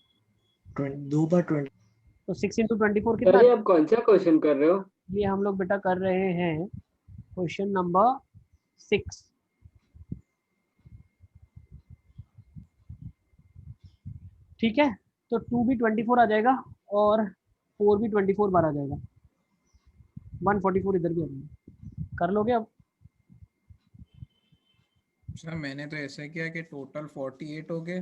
J: 2 बार 20।
A: तो 6 into 24 कितना?
E: अरे आप कौन सा क्वेश्चन कर रहे हो?
A: ये हम लोग बेटा कर रहे हैं क्वेश्चन नंबर 6। ठीक है, तो 2 भी 24 आ जाएगा और 4 भी 24 बार आ जाएगा, 144 इधर भी आ जाएगा। कर लोगे अब?
B: सर मैंने तो ऐसा किया कि टोटल 48 हो गए,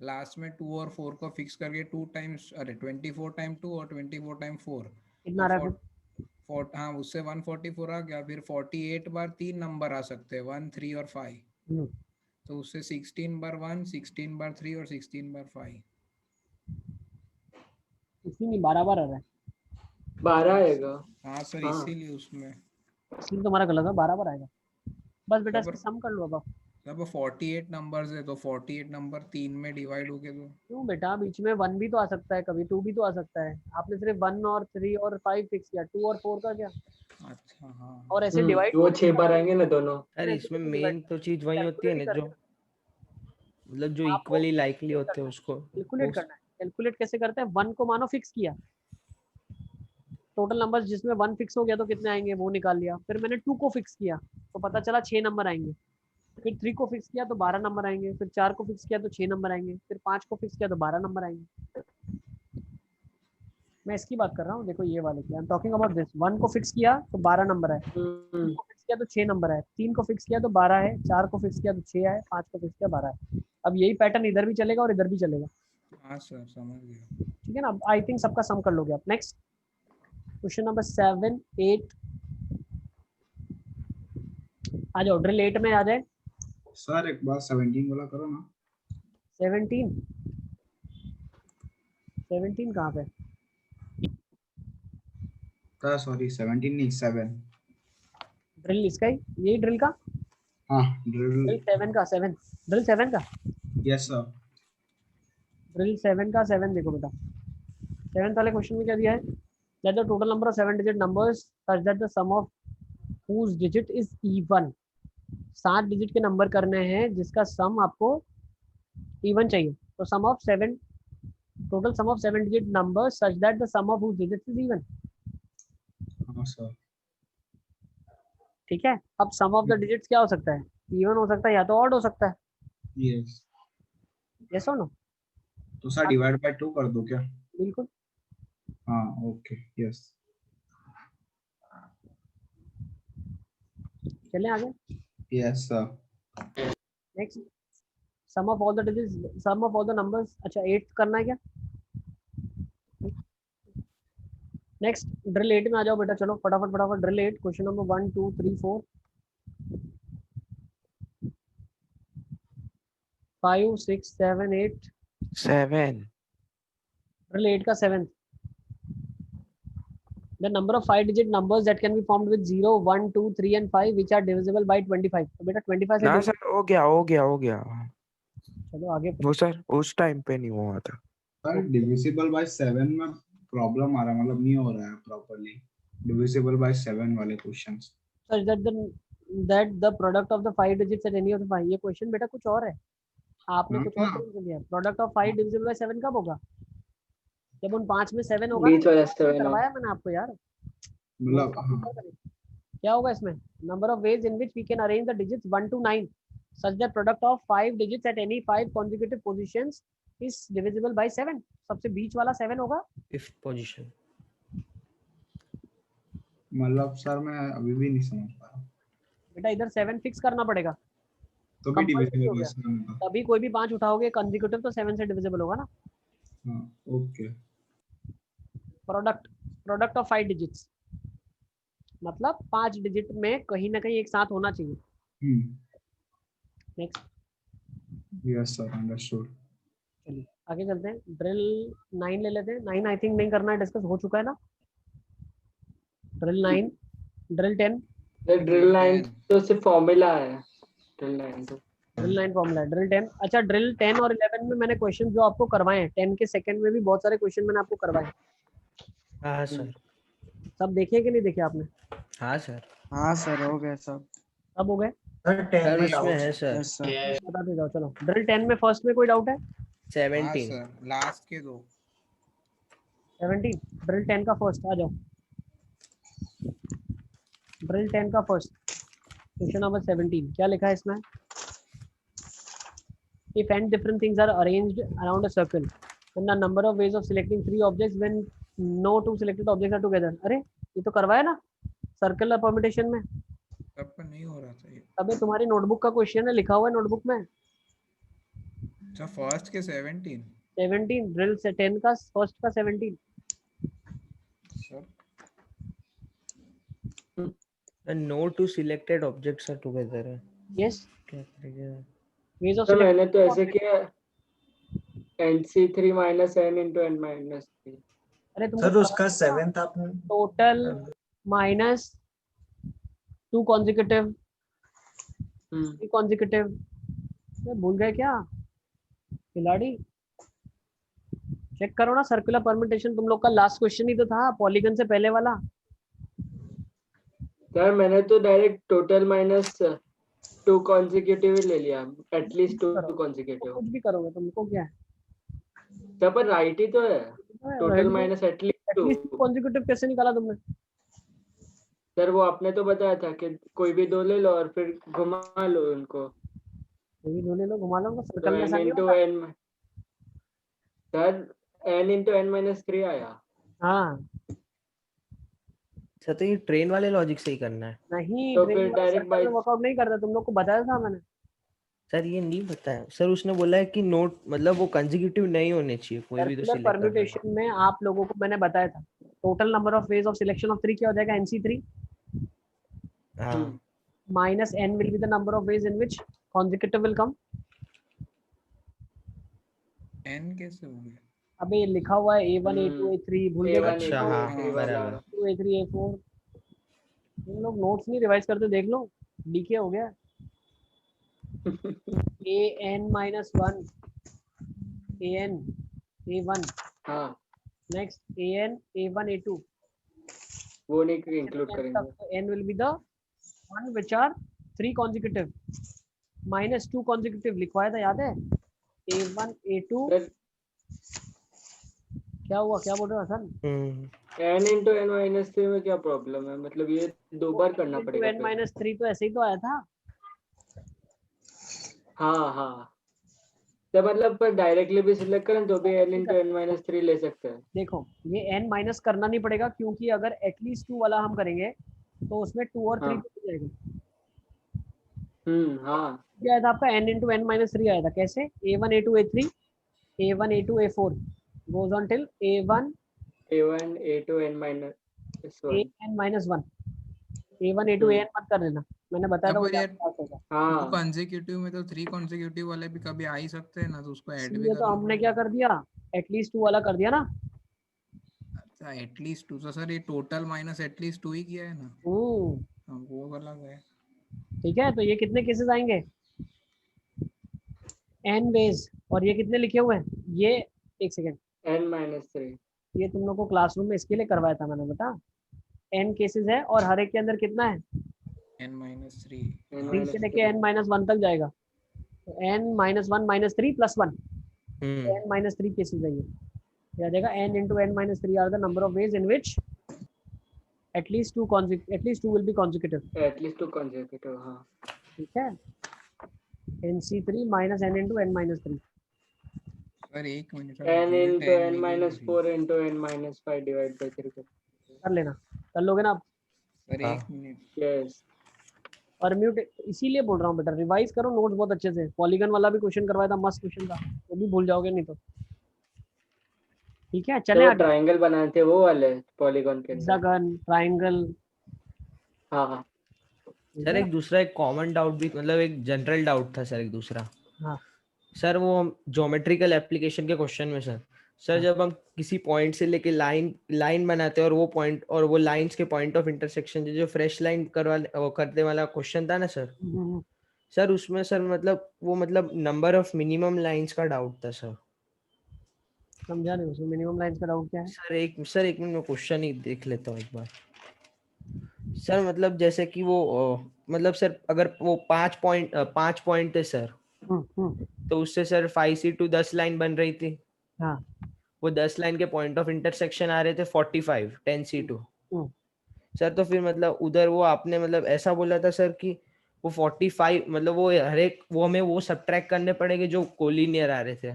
B: लास्ट में 2 और 4 को फिक्स करके 2 टाइम्स, अरे 24 टाइम 2 और 24 टाइम 4,
A: कितना आ रहा है फिर?
B: हाँ उससे 144 आ गया। फिर 48 बार 3 नंबर आ सकते हैं, 1 3 और 5, तो उससे 16 बार 1, 16 बार 3 और 16 बार 5।
A: इसलिए नहीं 12 बार आ रहा है,
E: 12 आएगा।
B: हाँ सर,
E: हाँ।
B: इसीलिए उसमें
A: इसलिए तुम्हारा गलत है, 12 बार आएगा। बस बेटा
B: सर
A: इसका सम कर लो अब।
B: जब 48 नंबर्स है तो 48 नंबर 3 में डिवाइड हो गए तो
A: क्यों बेटा, बीच में 1 भी तो आ सकता है, कभी 2 भी तो आ सकता है। आपने सिर्फ 1 और 3 और 5 फिक्स किया, 2 और 4 का क्या?
B: अच्छा हाँ।
A: और ऐसे डिवाइड
E: वो 6 बार आएंगे ना दोनों।
C: सर इसमें मेन तो चीज वही होती है ना, जो मतलब जो इक्वली लाइकली होते हैं उसको
A: कैलकुलेट करना है। कैलकुलेट कैसे करते हैं? 1 को मानो फिक्स किया, टोटल नंबर्स जिसमें 1 फिक्स हो गया तो कितने आएंगे वो निकाल लिया। फिर मैंने 2 को फिक्स किया तो पता चला 6 नंबर आएंगे। फिर 3 को फिक्स किया तो 12 नंबर आएंगे। फिर 4 को फिक्स किया तो 6 नंबर आएंगे। फिर 5 को फिक्स किया तो 12 नंबर आएंगे। मैं इसकी बात कर रहा हूँ, देखो ये वाले की I am talking about this. 1 को फिक्स किया तो 12 नंबर है, 2 को फिक्स किया तो 6 नंबर है, 3 को फिक्स किया तो 12 है, 4 को फिक्स किया तो 6 है, 5 को फिक्स किया 12 है। अब यही पैटर्न इधर भी चलेगा और इधर भी चलेगा।
B: हाँ सर समझ गया।
A: ठीक है ना। आई थिंक सबका सम कर लोगे आप। नेक्स्ट क्वेश्चन नंबर 7 8 आ जाओ, ड्रिल 8 में आ जाए।
D: सर एक बार 17 वाला करो ना।
A: 17 17 कहाँ पे?
D: सॉरी 17 नहीं 7।
A: ड्रिल इसका ही, यही ड्रिल का,
D: हाँ
A: ड्रिल
D: ड्रिल
A: 7 का, 7 ड्रिल 7 का,
D: यस सर।
A: ड्रिल 7 का 7 देखो बेटा, 7 वाले क्वेश्चन में क्या दिया है, that the total number of 7 digit numbers such that the sum of whose digit is even। 7 digit के नंबर करने हैं जिसका सम आपको इवन चाहिए, तो sum of 7, total sum of 7 digit number such that the sum of whose digit is even।
D: हाँ सर।
A: ठीक है, अब सम ऑफ द डिजिट्स क्या हो सकता है, इवन हो सकता है या तो ऑड हो सकता है,
D: यस।
A: यस और नो।
D: तो सर डिवाइड बाय 2 कर दो क्या?
A: बिल्कुल,
D: हाँ ओके यस।
A: चलें आगे।
D: Yes sir.
A: Next, sum of all the digits, sum of all the numbers, अच्छा 8 करना है क्या। नेक्स्ट ड्रिल 8 में आ जाओ बेटा, चलो फटाफट फटाफट, ड्रिल 8 क्वेश्चन नंबर 1 2 3 4 5 6 7 8।
I: 7
A: ड्रिल 8 का 7th, the number of 5 digit numbers that can be formed with 0 1 2 3 and 5 which are divisible by 25। तो बेटा 25 से
I: ना सर हो गया।
A: चलो आगे।
I: वो सर उस टाइम पे नहीं हुआ था।
D: सर डिविजिबल बाय 7 में प्रॉब्लम आ रहा है, मतलब नहीं हो रहा है प्रॉपर्ली डिविजिबल बाय 7 वाले questions.
A: such that the product of the 5 digits at any of the 5। ये क्वेश्चन बेटा कुछ और है, आपने कुछ और तरीके से लिया। प्रोडक्ट ऑफ 5 डिविजिबल बाय 7 कब होगा, जब उन 5 में 7 होगा
E: बीच वाला
A: ना,
E: 7
A: करवाया मैंने आपको यार,
D: मतलब हाँ
A: क्या होगा इसमें, number of ways in which we can arrange the digits 1 to 9 such that product of 5 digits at any 5 consecutive positions is divisible by 7। सबसे बीच वाला 7 होगा,
C: 5th पोजीशन।
D: मतलब सर मैं अभी भी नहीं समझ पा रहा।
A: बेटा इधर 7 फिक्स करना पड़ेगा,
D: तो भी
A: कंपल्सरी हो
D: डिविजिबल
A: गया,
D: बाय 7 होगा।
A: तभी कोई भी 5 उठाओगे कंसेक्यूटिव तो 7 से डिविजिबल होगा ना।
D: हाँ ओके।
A: प्रोडक्ट ऑफ 5 डिजिट्स मतलब 5 डिजिट में कहीं ना कहीं एक साथ होना चाहिए। Next,
D: yes sir understood.
A: चलिए आगे चलते हैं, ड्रिल 9 ले लेते हैं। 9 आई थिंक नहीं करना है, डिस्कस हो चुका है ना। ड्रिल 9, ड्रिल 10,
E: ड्रिल 9 तो सिर्फ फॉर्मूला है, ड्रिल 9 तो
A: ड्रिल 9 फॉर्मूला है। ड्रिल 10, अच्छा ड्रिल 10 और 11 में मैंने क्वेश्चन जो आपको करवाए हैं, 10 के सेकंड में भी बहुत सारे क्वेश्चन मैंने आपको करवाए।
C: हाँ सर।
A: सब देखे कि नहीं देखे आपने।
C: हाँ सर।
H: हाँ सर हो गए सब।
A: सब हो गए,
J: सर 10
C: सर
J: में
C: इसमें
J: डाउट
C: है सर।
H: Yes sir.
A: बताते जाओ। चलो ड्रिल 10 में फर्स्ट में कोई डाउट है।
C: 17।
B: सर लास्ट के दो
A: 17, ड्रिल 10 का फर्स्ट आ जाओ। ड्रिल 10 का फर्स्ट क्वेश्चन नंबर 17 क्या लिखा है इसमें, if n different things are arranged around a circle then the number of ways of selecting 3 objects when no 2 selected objects are together। अरे ये तो करवाया ना सर्कुलर परम्यूटेशन में,
B: तब पर नहीं हो रहा था ये।
A: अबे तुम्हारी नोटबुक का क्वेश्चन है, लिखा हुआ है नोटबुक में।
B: अच्छा फर्स्ट के 17
A: 17 ड्रिल से 10 का फर्स्ट का 17।
B: Sir
C: No two selected objects are together है।
A: यस,
C: क्या करेंगे?
A: वेज ऑफ
E: तो मैंने
A: सिलेक्शन
E: तो ऐसे किया NC3 minus n into n minus 3।
A: अरे
J: सर उसका 7th आपने
A: टोटल माइनस 2 कॉन्जिक्यूटिव 3 कॉन्जिक्यूटिव, भूल गए क्या खिलाड़ी। चेक करो ना सर्कुलर परम्यूटेशन, तुम लोग का लास्ट क्वेश्चन ही तो था पॉलीगन से पहले वाला।
E: सर मैंने तो डायरेक्ट टोटल माइनस 2 कॉन्जिक्यूटिव ले लिया, एटलीस्ट 2 कॉन्जिक्यूटिव।
A: कुछ भी करोगे तुमको क्या है,
E: सर पर राइट ही तो है, टोटल माइनस एटलीस्ट 2।
A: कॉन्जिक्यूटिव कैसे निकाला तुमने।
E: सर वो आपने तो बताया था कि कोई भी 2 ले लो और फिर घुमा लो उनको,
A: कोई भी धोने लो घुमा लो,
E: तो
A: सर्कल में
E: n
A: ऐसा नहीं
E: into
A: होता।
E: n। Sir n into n minus 3 आया।
A: हाँ
C: सर तो ये ट्रेन वाले लॉजिक से ही करना है।
A: नहीं,
E: तो
A: ट्रेन
E: फिर
A: वाला
E: डायरेक्ट
A: सर्कल में
E: बाई
A: वर्कआउट नहीं करता, तुम लोग को बताया था मैंने।
C: सर ये नहीं बताया सर, उसने बोला है कि नोट मतलब वो कंसेक्यूटिव नहीं होने चाहिए, कोई भी तो
A: सर्कुलर
C: सिलेक्ट करना है।
A: परम्यूटेशन में आप लोगों को मैंने बताया था total number of ways of selection of 3 क्या हो जाएगा, NC3
C: हाँ
A: minus n will be the number of ways in which consecutive will come.
B: n कैसे हो गया।
A: अबे ये लिखा हुआ है A1 A2 A3 भूल गए?
E: A1
C: अच्छा
E: A2
C: हाँ
E: A3
C: बराबर।
E: वाला।
A: A2 A3 A4 तुम लोग नोट्स नहीं रिवाइज करते, देख लो डीके हो गया। AN-1 AN A1
E: हाँ
A: next AN A1 A2
E: वो नहीं इंक्लूड करेंगे।
A: so N will be the one which are 3 consecutive minus 2 consecutive लिखवाया था, याद है? A1 A2
E: सर
A: क्या हुआ, क्या बोल रहे हो Hasan?
E: n into n minus 3 में क्या प्रॉब्लम है? मतलब ये 2 बार करना पड़ेगा
A: n
E: फिर।
A: minus 3 तो ऐसे ही तो आया था।
E: हाँ हाँ तो मतलब पर डायरेक्टली भी सिलेक्ट करें तो भी n into n minus 3 ले सकते हैं।
A: देखो ये n माइनस करना नहीं पड़ेगा, क्योंकि अगर एटलीस्ट 2 वाला हम करेंगे तो उसमें 2 और 3
E: हाँ।
A: हो जाएगा।
E: हाँ
A: क्या आया था आपका? n into n minus 3 आया था। कैसे? A1 A2 A3 A1 A2 A4 goes on till A1
E: A1 A2 n minus 1।
A: AN minus 1 A1 A2 AN मत कर लेना, मैंने बताया था वो
B: पर यार
A: पास होगा।
B: टू
E: हाँ
B: कंसेक्यूटिव में तो 3 कंसेक्यूटिव वाले भी कभी आ ही सकते हैं ना, तो उसको ऐड भी
A: इसलिए तो
B: करना
A: हमने क्या
B: पड़ेगा।
A: कर दिया, एटलीस्ट 2 वाला कर दिया ना।
B: अच्छा एटलीस्ट 2, तो सर ये टोटल माइनस एटलीस्ट 2 ही किया है ना। हाँ वो अलग है।
A: ठीक है, तो ये कितने केसेस आएंगे? n ways. और ये कितने लिखे हुए हैं? ये एक सेकेंड,
E: n minus 3।
A: ये तुम लोग को क्लासरूम में इसके लिए करवाया था मैंने, बता। n केसेस है और हर एक के अंदर कितना है?
B: n minus 3।
E: n
A: 3
E: minus
A: से लेके
E: 3।
A: n minus 1 तक जाएगा, तो n minus 1 minus 3 plus 1 n minus 3 cases है ये आ जाएगा। n into n minus 3 are the number of ways in which at least two will be consecutive।
E: at least 2 consecutive। हाँ
A: ठीक है, nc3 minus n into n minus 3
B: sir एक minute
E: n
B: guilt
E: into
B: है
E: n
B: मेरी
E: minus
B: हो रही
E: 4 into n minus 5 divide by 3
A: कर लेना, कर लोगे ना आप?
B: सर
C: हाँ।
B: एक मिनट।
E: यस।
A: और म्यूट इसीलिए बोल रहा हूँ बेटा, रिवाइज करो नोट्स बहुत अच्छे से। पॉलीगन वाला भी क्वेश्चन करवाया था, मस्त क्वेश्चन था, वो भी भूल जाओगे नहीं तो। ठीक है,
E: तो
A: चले
E: वो
A: आगे।
E: ट्रायंगल बनाए थे वो वाले पॉलीगॉन के अंदर।
A: Hexagon, triangle.
E: हाँ हाँ
C: सर एक दूसरा एक कॉमन डाउट भी, मतलब एक जनरल डाउट था सर, एक दूसरा।
A: हाँ
C: सर वो ज्योमेट्रिकल एप्लीकेशन के क्वेश्चन में सर जब हम किसी पॉइंट से लेके लाइन बनाते हैं और वो पॉइंट और वो लाइंस के पॉइंट ऑफ इंटरसेक्शन जो फ्रेश लाइन करने वाला क्वेश्चन था ना सर उसमें सर मतलब वो मतलब नंबर ऑफ मिनिमम लाइंस का डाउट था सर।
A: समझा नहीं, उसमें मिनिमम लाइंस का डाउट क्या है?
C: सर एक मिनट में क्वेश्चन ही देख लेता हूँ एक बार। सर मतलब जैसे कि वो मतलब सर अगर वो 5 पॉइंट थे सर, तो उससे सर 5C2 10 लाइन बन रही थी।
A: हाँ
C: वो 10 लाइन के पॉइंट ऑफ इंटरसेक्शन आ रहे थे 45 10C2 सर। तो फिर मतलब उधर वो आपने मतलब ऐसा बोला था सर कि वो 45 मतलब वो हर एक वो हमें वो सब्ट्रैक्ट करने पड़ेंगे जो कोलिनियर आ रहे थे।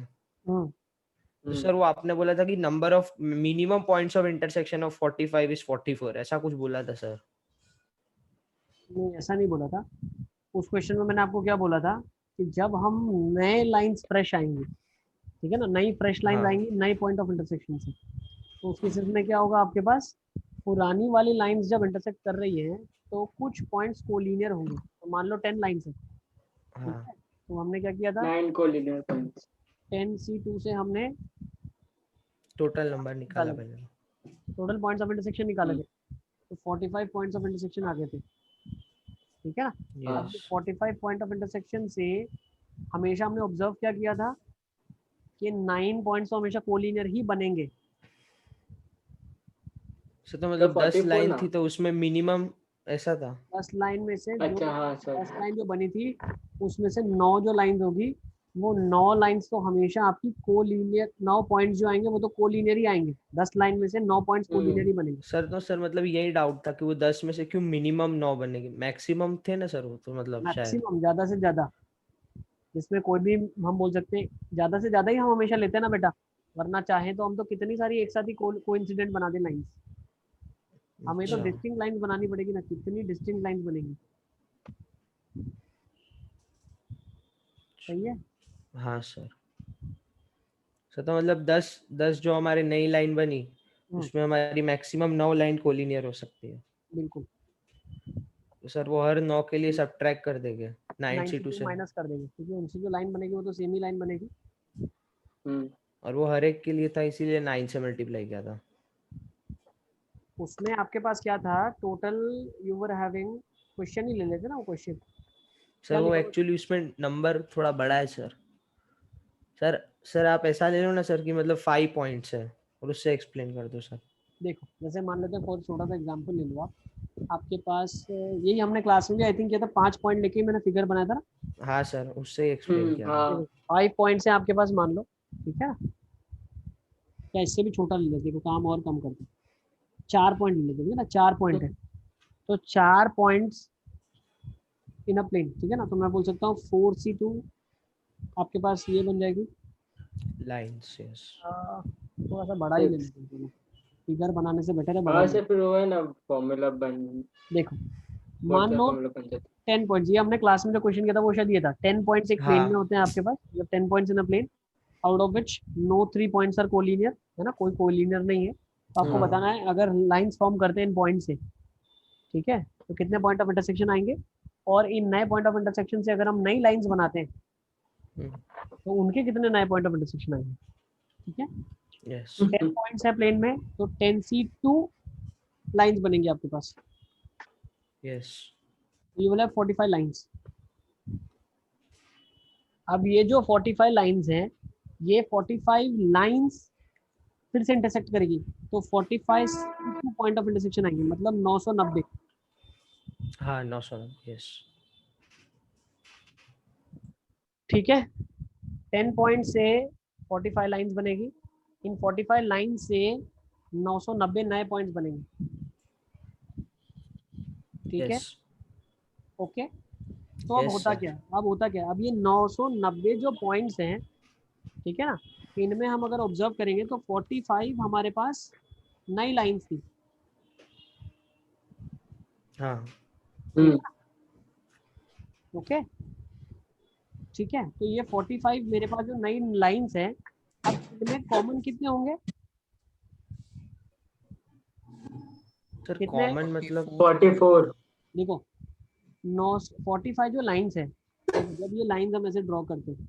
C: तो सर वो आपने बोला था कि number of minimum points of intersection of 45 is 44, ऐसा कुछ बोला था सर।
A: नहीं, ऐसा नहीं बोला था। उस क्वेश्चन में मैंने आपको क्या बोला था कि जब हम नए लाइंस फ्रेश आएंगे, ठीक है ना, नई फ्रेश लाइन आएंगी नए पॉइंट ऑफ इंटरसेक्शन से, तो उस केसेस में क्या होगा आपके पास? पुरानी वाली लाइंस जब इंटरसेक्ट कर रही है तो कुछ पॉइंट्स कोलिनियर होंगे। तो मान लो 10 लाइंस है, ठीक है, तो हमने क्या किया था?
E: 9 कोलिनियर पॉइंट्स।
A: 10C2 से हमने
C: टोटल नंबर निकाला पहले,
A: टोटल पॉइंट्स ऑफ इंटरसेक्शन निकाले थे, तो 45 पॉइंट्स ऑफ इंटरसेक्शन आ गए थे। ठीक है ना? अब 45 पॉइंट ऑफ इंटरसेक्शन से हमेशा हमने ऑब्जर्व क्या किया था कि 9 पॉइंट्स तो हमेशा कोलिनियर ही बनेंगे।
C: सर तो मतलब 10
E: 44
C: लाइन
E: ना?
C: थी तो उसमें मिनिमम ऐसा था।
A: 10 लाइन में से
E: अच्छा हाँ सर।
A: 10 लाइन जो बनी थी उसमें से 9 जो लाइन होगी वो 9 लाइंस तो हमेशा आपकी कोलिनियर, 9 पॉइंट्स जो आएंगे वो तो कोलिनियर ही आएंगे। 10 लाइन में से 9 पॉइंट्स कोलिनियर ही बनेंगे।
C: सर तो सर मतलब यही डाउट था कि वो 10 में से क्यों मिनिमम 9 बनेंगे, मैक्सिमम थे ना सर वो, तो मतलब शायद
A: मैक्सिमम ज्यादा से ज्यादा, जिसमें कोई भी हम बोल सकते हैं ज्यादा से ज्यादा ही हम हमेशा लेते हैं ना बेटा, वरना चाहे तो हम तो कितनी सारी एक साथ ही कोइंसिडेंट बना दें लाइंस। हमें तो डिस्टिंक्ट लाइंस बनानी पड़ेगी ना, कितनी डिस्टिंक्ट लाइंस बनेंगी। सही है?
C: हाँ सर। तो मतलब 10 जो हमारी नई लाइन बनी उसमें हमारी मैक्सिमम 9 लाइन कोलिनियर हो सकती है।
A: बिल्कुल।
C: तो सर वो हर 9 के लिए सब्ट्रैक्ट कर देंगे 9C2 से
A: माइनस कर देंगे, क्योंकि उनसे जो लाइन बनेगी वो तो सेम ही लाइन बनेगी।
C: और वो हर एक के लिए था, इसीलिए 9 से मल्टीप्लाई किया था।
A: उसमें आपके पास क्या था total, you were having, question ही ले लेते ना वो क्वेश्चन।
C: सर वो एक्चुअली उसमें नंबर थोड़ा बड़ा है सर। सर आप ऐसा ले लो ना सर कि मतलब 5 पॉइंट्स है और उससे एक्सप्लेन कर दो सर।
A: देखो जैसे मान लेते हैं, फॉर छोटा सा एग्जांपल ले लो आप, आपके पास यही हमने क्लास में भी आई थिंक किया था, 5 पॉइंट लेके मैंने फिगर बनाया था ना।
C: हाँ सर, उससे एक्सप्लेन किया था।
A: 5 पॉइंट्स है आपके पास मान लो, ठीक है, या इससे भी छोटा ले लेते, काम और कम करते, 4 पॉइंट ले लेते ना, 4 पॉइंट है तो 4 पॉइंट्स इन अ प्लेन, ठीक है ना। तो मैं बोल सकता हूँ 4C2 आपके पास ये बन जाएगी
C: लाइंस। यस,
A: थोड़ा सा बड़ा ही ले लेते हैं, फिगर बनाने से बेटर है बड़ा
E: हाँ
A: ही।
E: से फिर वो है ना फॉर्मूला बन,
A: देखो
E: कौन
A: मान
E: सा
A: लो
E: फॉर्मूला बन जाता
A: 10 पॉइंट्स, ये हमने क्लास में जो क्वेश्चन किया था वो शायद ये था, 10 पॉइंट्स एक प्लेन में होते हैं आपके पास, मतलब 10 points in a plane, out of which no 3 points are collinear, है ना, कोई कोलिनियर नहीं है। तो आपको बताना है अगर लाइंस फॉर्म करते हैं इन पॉइंट से, ठीक है, तो कितने पॉइंट ऑफ इंटरसेक्शन आएंगे, और इन नए पॉइंट ऑफ इंटरसेक्शन से अगर हम नई लाइंस बनाते हैं तो उनके कितने नए पॉइंट ऑफ इंटरसेक्शन आएंगे, ठीक है।
C: यस
A: 10 पॉइंट्स है प्लेन में तो 10C2 लाइंस बनेंगी आपके पास,
C: yes
A: you will have 45 lines. अब ये जो 45 लाइंस हैं, ये 45 लाइंस फिर से इंटरसेक्ट करेगी, तो 45 पॉइंट ऑफ इंटरसेक्शन आएंगे, मतलब 990।
C: हाँ 900। यस
A: ठीक है, 10 पॉइंट से 45 लाइंस बनेगी, इन 45 लाइन से 990 नए पॉइंट्स बनेंगे, ठीक है, ओके। तो अब होता क्या, अब ये 990 जो पॉइंट्स हैं, ठीक है ना, इनमें हम अगर ऑब्जर्व करेंगे तो 45 हमारे पास नई लाइंस थी,
C: हाँ
A: ओके, ठीक है। तो ये 45 मेरे पास जो नई लाइंस हैं, अब इनमें कॉमन कितने होंगे,
C: सर
A: कितने,
C: कॉमन मतलब
E: 44।
A: देखो 45 जो लाइंस है, जब ये लाइंस हम ऐसे ड्रॉ करते हैं,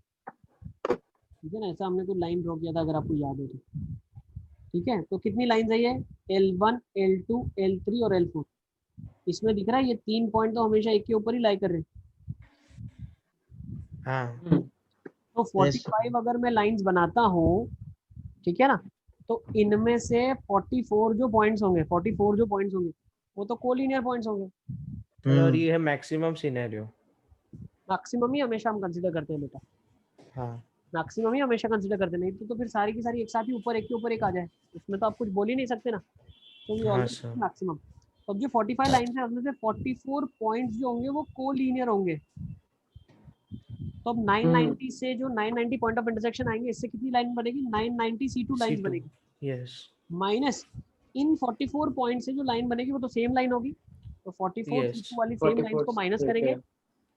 A: ठीक है ना, ऐसा हमने कोई लाइन ड्रॉ किया था अगर आपको याद हो तो, ठीक है, तो कितनी लाइंस है ये, L1 L2 L3 और L4, इसमें दिख रहा है ये 3 पॉइंट तो हमेशा एक के ऊपर ही लाई कर रहे हैं।
C: हाँ
A: तो 45 अगर मैं लाइंस बनाता हूँ, ठीक है ना, तो इनमें से 44 जो पॉइंट्स होंगे वो तो कोलिनियर पॉइंट्स होंगे।
C: और ये है मैक्सिमम सिनेरियो।
A: मैक्सिमम ही हमेशा हम कंसीडर करते हैं बेटा,
C: हाँ
A: मैक्सिमम ही हमेशा कंसीडर करते, नहीं तो फिर सारी की सारी एक साथ ही ऊपर एक के ऊपर एक आ जाए, उसमें तो आप कुछ बोल ही नहीं सकते ना, तो ये ऑलवेज मैक्सिमम। तो अब जो 45 लाइंस है उसमें से 44 पॉइंट्स जो होंगे वो कोलिनियर होंगे। तो अब 990 से जो 990 पॉइंट ऑफ इंटरसेक्शन आएंगे, इससे कितनी लाइन बनेगी, 990 C2 लाइंस बनेगी,
C: यस
A: माइनस इन 44 पॉइंट से जो लाइन बनेगी वो तो सेम लाइन होगी, तो 44 C2 वाली सेम लाइंस को माइनस करेंगे,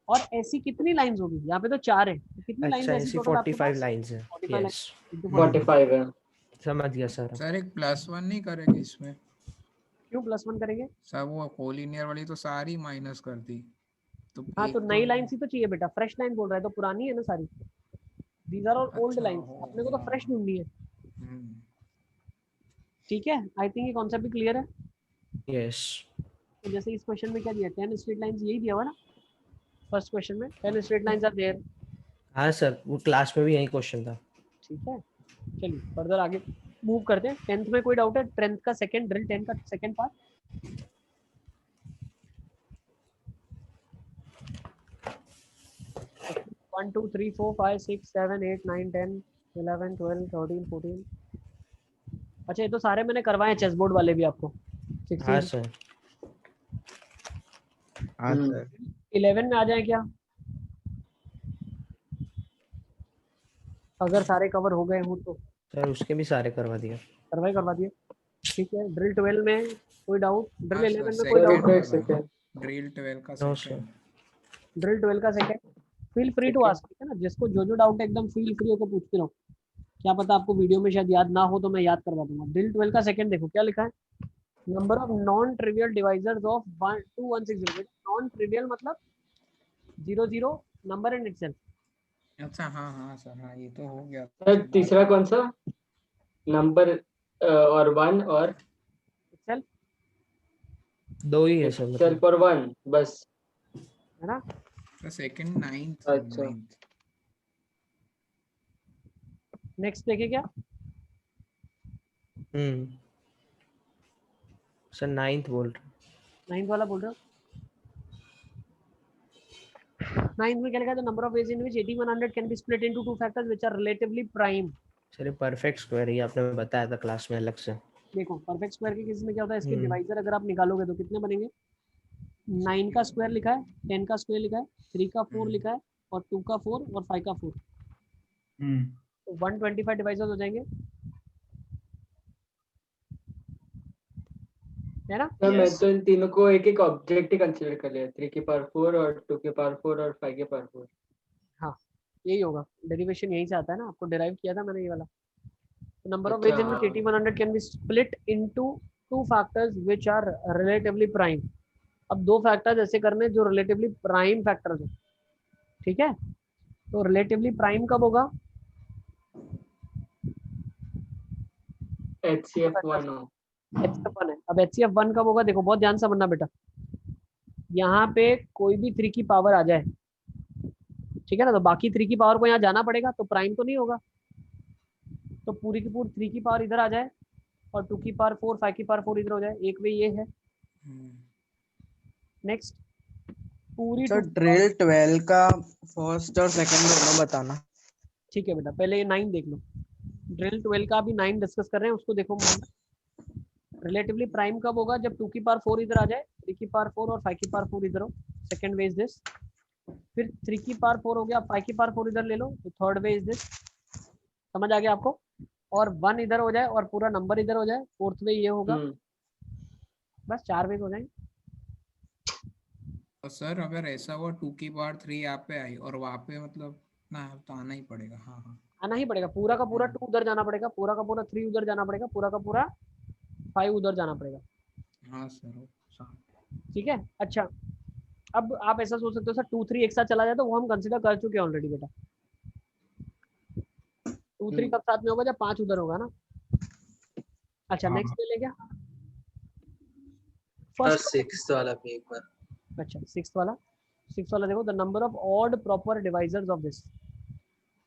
A: और ऐसी कितनी लाइंस होगी, यहाँ पे तो 4 है, तो कितनी लाइंस ऐसी टोटल आपके पास,
C: 45 लाइंस है।
E: 45 है।
C: समझ गया सर।
B: सर एक +1 नहीं करेंगे इसमें?
A: क्यों +1 करेंगे
B: सर वो कोलिनियर वाली तो सारी माइनस कर दी, तो
A: हाँ, तो नई लाइन ही तो चाहिए बेटा, फ्रेश लाइन बोल रहा है, तो पुरानी है ना सारी, these are all old lines, अपने को तो फ्रेश ढूंढनी है, ठीक है। आई थिंक ये कॉन्सेप्ट भी क्लियर है।
C: यस
A: तो जैसे इस क्वेश्चन में क्या दिया, 10 स्ट्रेट लाइंस, यही दिया हुआ ना फर्स्ट क्वेश्चन में, 10 स्ट्रेट लाइंस आर देयर।
C: हाँ सर, वो क्लास में भी यही क्वेश्चन था।
A: ठीक है, चलिए फर्दर आगे मूव करते हैं। 10th में कोई डाउट है, 10th का सेकंड ड्रिल, 10 का सेकंड पार्ट, वन 2 3 4 5 6 7 8 9 10 11 12 13 14। अच्छा, ये तो सारे मैंने करवाए हैं, चेस बोर्ड वाले भी आपको।
C: हाँ सर।
H: हाँ सर।
A: 11 में आ जाए क्या, अगर सारे कवर हो गए हो तो।
C: सर उसके भी सारे करवा दिए।
A: करवा दिए, ठीक है। ड्रिल 12 में कोई डाउट, ड्रिल 11 में कोई
E: सेकंड
A: डाउट,
B: ड्रिल 12 का
C: नो
B: सेकंड,
A: ड्रिल 12 का second, feel free to ask, ठीक है ना, जिसको जो डाउट है एकदम फील फ्री होकर पूछते रहो, क्या पता आपको वीडियो में शायद याद ना हो तो मैं याद करवा दूंगा। ड्रिल 12 का सेकंड देखो क्या लिखा है, number of non trivial divisors of 2160। Non trivial मतलब 00 नंबर इन इटसेल्फ।
B: अच्छा हाँ हाँ सर, हाँ ये तो हो गया।
E: सर तीसरा कौन सा, नंबर और 1 और
A: itself,
C: दो ही है सर
E: सेल्फ और 1 बस।
A: है ना?
B: The second ninth.
E: अच्छा।
B: ninth.
A: नेक्स्ट देखे क्या?
C: सर 9th बोल रहे
A: 9th वाला बोल रहे हो? 9th में क्या लिखा है? The number of ways in which 8100 can be split into two factors which are relatively prime.
C: Sir perfect square ही आपने बताया था क्लास में अलग से।
A: देखो परफेक्ट स्क्वायर के केस में क्या होता है, इसके
C: हम्म।
A: डिवाइजर अगर आप निकालोगे तो कितने बनेंगे? 9 का स्क्वायर लिखा है, 10 का स्क्वायर लिखा है, 3 का 4 लिखा है, और 2 का 4 और 5 का 4, तो 125 डिवाइजर्स हो जाएंगे, है ना?
E: तो मैं तो इन तीनों को एक एक ऑब्जेक्ट ही कंसीडर कर लिया, 3 की पावर 4 और 2 की पावर 4 और 5 की पावर 4।
A: हाँ यही होगा, डेरिवेशन यहीं से आता है ना, आपको डिराइव किया था मैंने ये वाला। Number of ways in which 8100 can be split into two factors which are relatively prime. अब दो फैक्टर्स ऐसे करने जो रिलेटिवली प्राइम फैक्टर्स हो, ठीक है? तो रिलेटिवली प्राइम कब होगा?
E: HCF 1 हो।
A: HCF 1 है। अब HCF 1 कब होगा? देखो बहुत ध्यान से बनना बेटा, यहाँ पे कोई भी 3 की पावर आ जाए, ठीक है ना, तो बाकी 3 की पावर को यहाँ जाना पड़ेगा, तो प्राइम तो नहीं होगा। तो पूरी की पूरी 3 की पावर इधर आ जाए और 2 की पावर 4, 5 की पावर 4 इधर हो जाए, एक वे ये है। नेक्स्ट पूरी
H: सर ड्रिल 12 का फर्स्ट और सेकंड दोनों बताना।
A: ठीक है बेटा, पहले ये 9 देख लो। ड्रिल 12 का भी 9 डिस्कस कर रहे हैं, उसको देखो। रिलेटिवली प्राइम कब होगा? जब 2 की पावर 4 इधर आ जाए, 3 की पावर 4 और 5 की पावर 4 इधर हो, सेकंड वे इज दिस। फिर 3 की पावर 4 हो गया, 5 की पावर 4 इधर ले लो, तो थर्ड वे इज दिस। समझ आ गया आपको? और 1 इधर हो जाए और पूरा नंबर इधर हो जाए, फोर्थ वे ये होगा। बस 4 वे हो जाएंगे।
B: तो सर अगर ऐसा हुआ 2 की पावर 3 यहाँ पे आई और वहाँ पे मतलब ना, तो आना ही पड़ेगा। हाँ हाँ
A: आना ही पड़ेगा, पूरा का पूरा 2 उधर जाना पड़ेगा, पूरा का पूरा 3 उधर जाना पड़ेगा, पूरा का पूरा 5 उधर जाना पड़ेगा।
B: हाँ सर।
A: ठीक है? अच्छा अब आप ऐसा सोच सकते हो सर 2 3 एक साथ चला जाए, तो वो हम कंसिडर कर चुके हैं ऑलरेडी बेटा। 2 3 कब साथ में होगा? जब 5 उधर होगा ना। अच्छा नेक्स्ट ले ले क्या? फर्स्ट
F: 6th वाला भी एक बार।
A: अच्छा 6th वाला देखो, the number of odd proper divisors of this,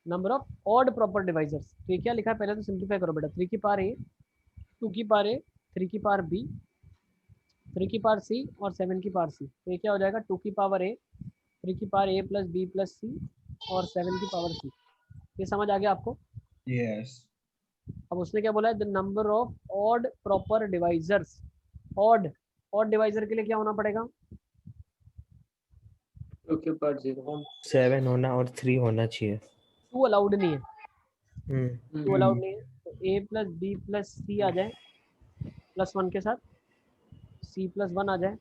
A: number of odd proper divisors. तो ये क्या लिखा है? पहले तो सिंप्लीफाई करो बेटा। 3 की पावर ए, 2 की पावर ए, 3 की पावर बी, 3 की पावर सी और 7 की पावर सी। तो ये क्या हो जाएगा? 2 की पावर ए, 3 की पावर ए प्लस बी प्लस सी और 7 की पावर सी। ये समझ आ गया आपको?
D: यस।
A: अब उसने क्या बोला है? The number of odd proper divisors. Odd divisor के लिए क्या होना पड़ेगा?
E: 2 की पावर 0,
C: 7 होना और 3 होना चाहिए।
A: 2 अलाउड नहीं है। 2 अलाउड नहीं है, तो ए प्लस बी प्लस सी आ जाए प्लस 1 के साथ, सी प्लस 1 आ जाए।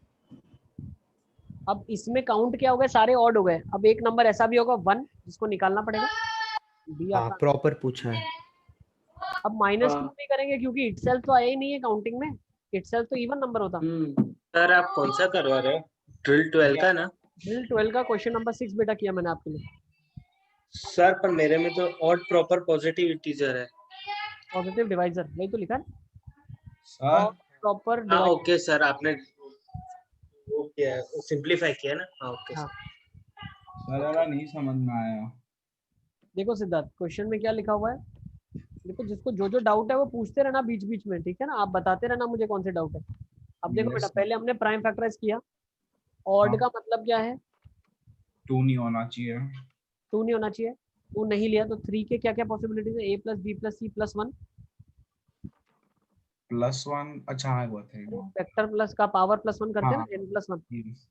A: अब इसमें काउंट क्या हो गए? सारे ऑड हो गए। अब एक नंबर ऐसा भी होगा 1 जिसको निकालना पड़ेगा। बी
C: हाँ प्रॉपर पूछा है।
A: अब माइनस 2 नहीं करेंगे क्योंकि इटसेल्फ तो आया ही नहीं है काउंटिंग में, इटसेल्फ तो इवन नंबर होता।
F: सर आप कौन सा करवा रहे हो? ड्रिल 12 का ना?
A: ड्रिल 12 का क्वेश्चन नंबर 6 बेटा किया मैंने आपके लिए।
F: सर पर मेरे में तो ऑड प्रॉपर पॉजिटिव इंटीजर है।
A: पॉजिटिव डिवाइजर वही तो लिखा है
D: सर।
A: प्रॉपर
F: हाँ ओके सर, आपने वो किया है, सिंपलीफाई किया ना? हाँ ओके सर।
D: सर वाला नहीं समझ में आया।
A: देखो सिद्धार्थ, क्वेश्चन में क्या लिखा हुआ है? देखो जिसको जो जो डाउट है वो पूछते रहना बीच बीच में, ठीक है ना? आप बताते रहना मुझे कौन से डाउट है। अब देखो बेटा, पहले हमने प्राइम फैक्टराइज किया। ऑड का मतलब क्या है?
D: 2 नहीं होना चाहिए।
A: 2 नहीं होना चाहिए। 2 नहीं लिया तो 3 के क्या क्या पॉसिबिलिटीज है? A plus B plus C plus 1।
D: +1 अच्छा है वो थे।
A: वेक्टर प्लस का पावर प्लस 1 करते हैं ना, n प्लस 1।
D: Yes.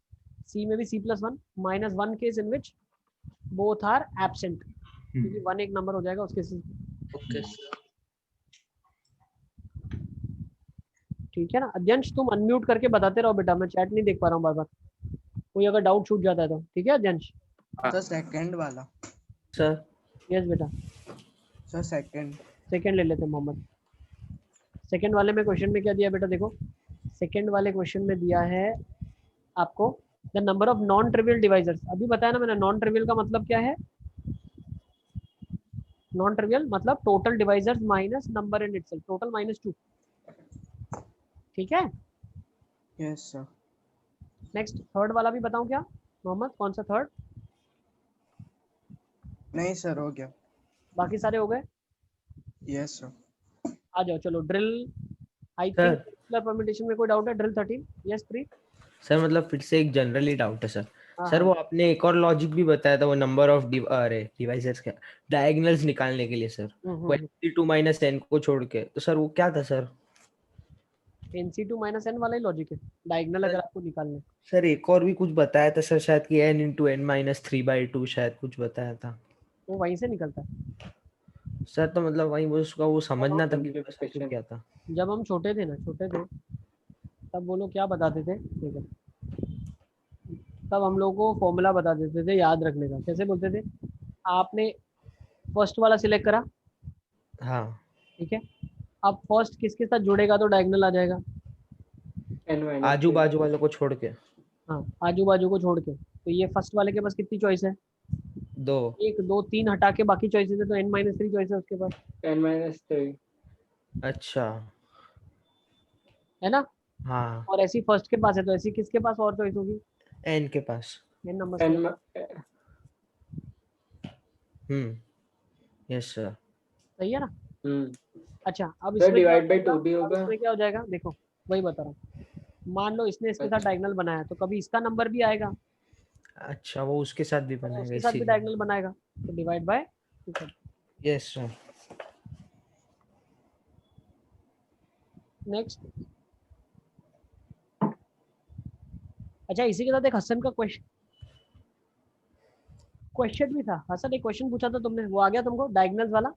A: सी में भी c plus 1 minus 1 case in which both are absent, क्योंकि 1 एक नंबर हो जाएगा उसके
F: ओके सर।
A: ठीक है ना? अध्यंश तुम अनम्यूट करके बताते रहो बेटा, मैं चैट नहीं देख पा रहा हूँ बार बार, कोई अगर डाउट छूट जाता है तो। ठीक है अध्यंश?
H: सर सेकंड वाला।
C: सर
A: यस बेटा।
H: सर
A: सेकंड ले लेते हैं मोहम्मद। सेकंड वाले में क्वेश्चन में क्या दिया बेटा? देखो सेकंड वाले क्वेश्चन में दिया है आपको the number of non trivial divisors. अभी बताया ना मैंने, नॉन ट्रिवियल का मतलब क्या है? नॉन ट्रिवियल मतलब total divisors minus number in itself, total -2। ठीक है,
H: यस सर।
A: नेक्स्ट थर्ड वाला भी बताऊं क्या मोहम्मद, कौन सा थर्ड?
H: नहीं सर, हो गया।
A: बाकी सारे हो गए?
H: Yes sir.
A: आ जाओ चलो ड्रिल। आई
C: सर।
A: थिंक परम्यूटेशन में कोई डाउट है? Drill 13 yes 3।
C: सर मतलब फिर से एक जनरली डाउट है सर।
A: हाँ,
C: सर
A: हाँ।
C: वो आपने एक और लॉजिक भी बताया था, वो नंबर ऑफ डिवाइसेस का डायगोनल्स निकालने के लिए सर, वो NC2 माइनस n को छोड़ के, तो सर वो क्या था सर?
A: NC2 माइनस n वाला ही लॉजिक है, डायगोनल अगर आपको निकालने।
C: सर एक और भी कुछ बताया था सर, शायद कि n इंटू n माइनस 3/2 शायद कुछ बताया था
A: वो वहीं से निकलता है
C: सर। तो मतलब वही वो उसका वो समझना था कि
E: Simplification.
C: क्या था।
A: जब हम छोटे थे ना, छोटे थे तब वो लोग क्या बताते थे, ठीक है, तब हम लोग को फॉर्मूला बता देते थे याद रखने का। कैसे बोलते थे, आपने फर्स्ट वाला सिलेक्ट करा,
C: हाँ
A: ठीक है, अब फर्स्ट किसके साथ जुड़ेगा तो डायगोनल आ जाएगा,
E: n minus
C: आजू
E: 3.
C: बाजू वालों को छोड़ के।
A: हाँ आजू बाजू को छोड़ के। तो ये फर्स्ट वाले के पास कितनी चॉइस है?
C: 2।
A: 1 2 3 हटा के बाकी चॉइसेस है, तो n-3 चॉइस है उसके पास,
E: n minus 3.
C: अच्छा
A: है ना।
C: हाँ,
A: और ऐसी फर्स्ट के पास है, तो ऐसी किसके पास और चॉइस होगी?
C: n के पास।
A: n number.
C: Yes sir.
A: सही है ना। अच्छा अब
E: सर
A: इसमें क्या हो
E: डिवाइड बाय
A: जाएगा,
E: 2 भी
A: अब
E: होगा.
A: इसमें क्या हो जाएगा देखो, वही बता रहा हूँ। मान लो इसने इसके साथ
E: अच्छा.
A: डायगोनल बनाया, तो कभी इसका नंबर भी आएगा,
C: अच्छा वो उसके साथ भी
A: और
C: बनाएगा
A: उसके साथ भी
C: इसीलिए।
A: डायगोनल बनाएगा, तो divide by 2।
C: Yes sir.
A: Next. अच्छा इसी के साथ एक हसन का क्वेश्चन भी था। हसन एक क्वेश्चन पूछा था तुमने, वो आ गया तुमको डायगोनल्स वाला?